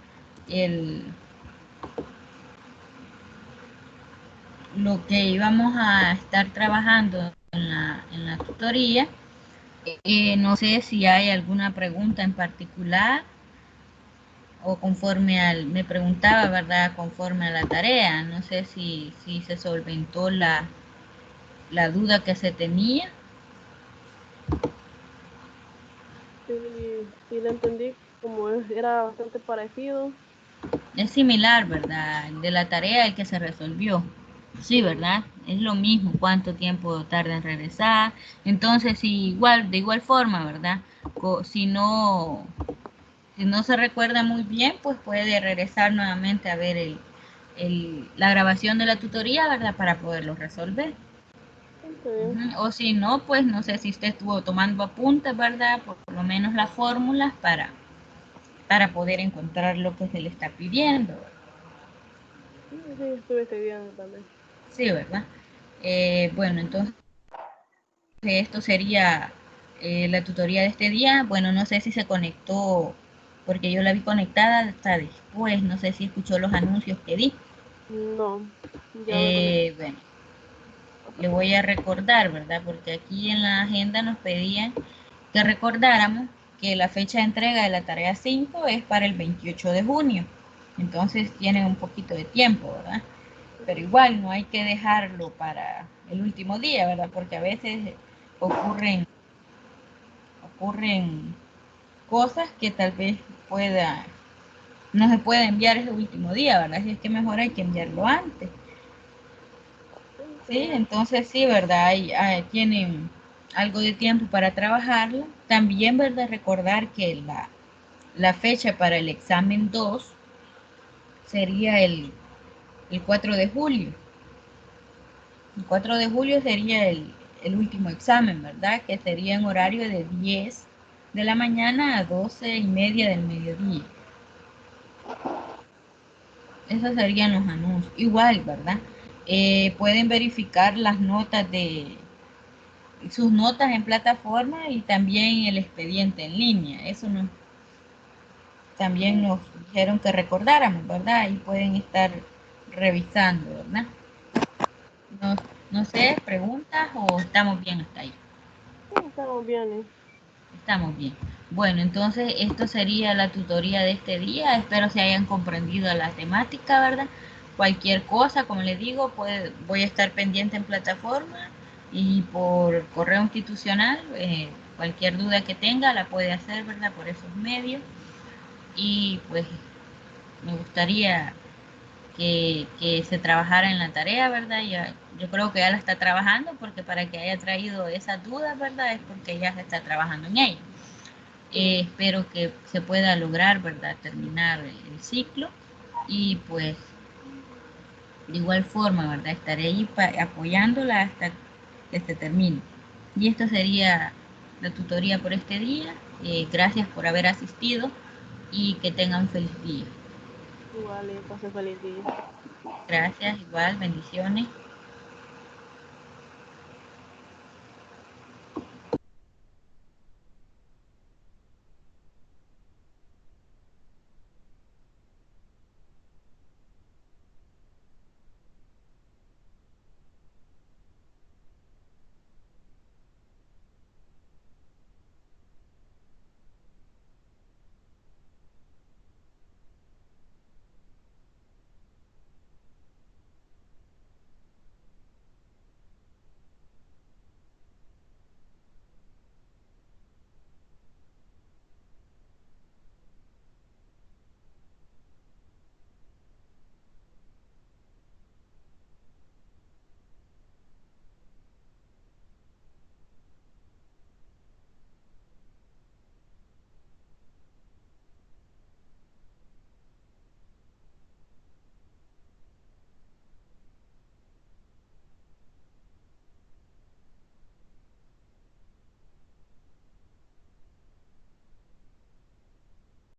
Lo que íbamos a estar trabajando en la tutoría. No sé si hay alguna pregunta en particular o me preguntaba, ¿verdad? Conforme a la tarea. No sé si se solventó la duda que se tenía. Sí, le entendí, como era bastante parecido. Es similar, ¿verdad? De la tarea el que se resolvió. Sí, ¿verdad? Es lo mismo, cuánto tiempo tarda en regresar. Entonces, si de igual forma, ¿verdad? Si no se recuerda muy bien, pues puede regresar nuevamente a ver la grabación de la tutoría, ¿verdad? Para poderlo resolver. O si no, pues no sé si usted estuvo tomando apuntes, ¿verdad? Por lo menos las fórmulas para poder encontrar lo que se le está pidiendo. Sí, estuve estudiando también. Sí, ¿verdad? Bueno, entonces esto sería la tutoría de este día. Bueno, no sé si se conectó, porque yo la vi conectada hasta después. No sé si escuchó los anuncios que di. No, ya me conecté. Bueno, le voy a recordar, ¿verdad? Porque aquí en la agenda nos pedían que recordáramos que la fecha de entrega de la tarea 5 es para el 28 de junio. Entonces tienen un poquito de tiempo, ¿verdad? Pero igual no hay que dejarlo para el último día, ¿verdad? Porque a veces ocurren cosas que tal vez no se puede enviar ese último día, ¿verdad? Así es que mejor hay que enviarlo antes. Sí, entonces sí, ¿verdad? Tienen algo de tiempo para trabajarla. También, ¿verdad? Recordar que la fecha para el examen 2 sería el 4 de julio. El 4 de julio sería el último examen, ¿verdad? Que sería en horario de 10 de la mañana a 12:30 del mediodía. Esos serían los anuncios. Igual, ¿verdad? Pueden verificar las notas sus notas en plataforma y también el expediente en línea. Eso también nos dijeron que recordáramos, ¿verdad? Ahí pueden estar revisando, ¿verdad? No, no sé, preguntas o estamos bien hasta ahí. Sí, estamos bien. Estamos bien. Bueno, entonces esto sería la tutoría de este día. Espero se hayan comprendido la temática, ¿verdad? Cualquier cosa, como les digo, voy a estar pendiente en plataforma y por correo institucional. Cualquier duda que tenga la puede hacer, ¿verdad? Por esos medios. Y pues me gustaría que se trabajara en la tarea, ¿verdad? Yo creo que ya la está trabajando porque para que haya traído esas dudas, ¿verdad? Es porque ya se está trabajando en ello. Sí, Espero que se pueda lograr, ¿verdad? Terminar el ciclo y pues de igual forma, ¿verdad? Estaré ahí apoyándola hasta que se termine. Y esto sería la tutoría por este día. Gracias por haber asistido y que tengan un feliz día. igual, pase feliz día. Gracias, igual, bendiciones.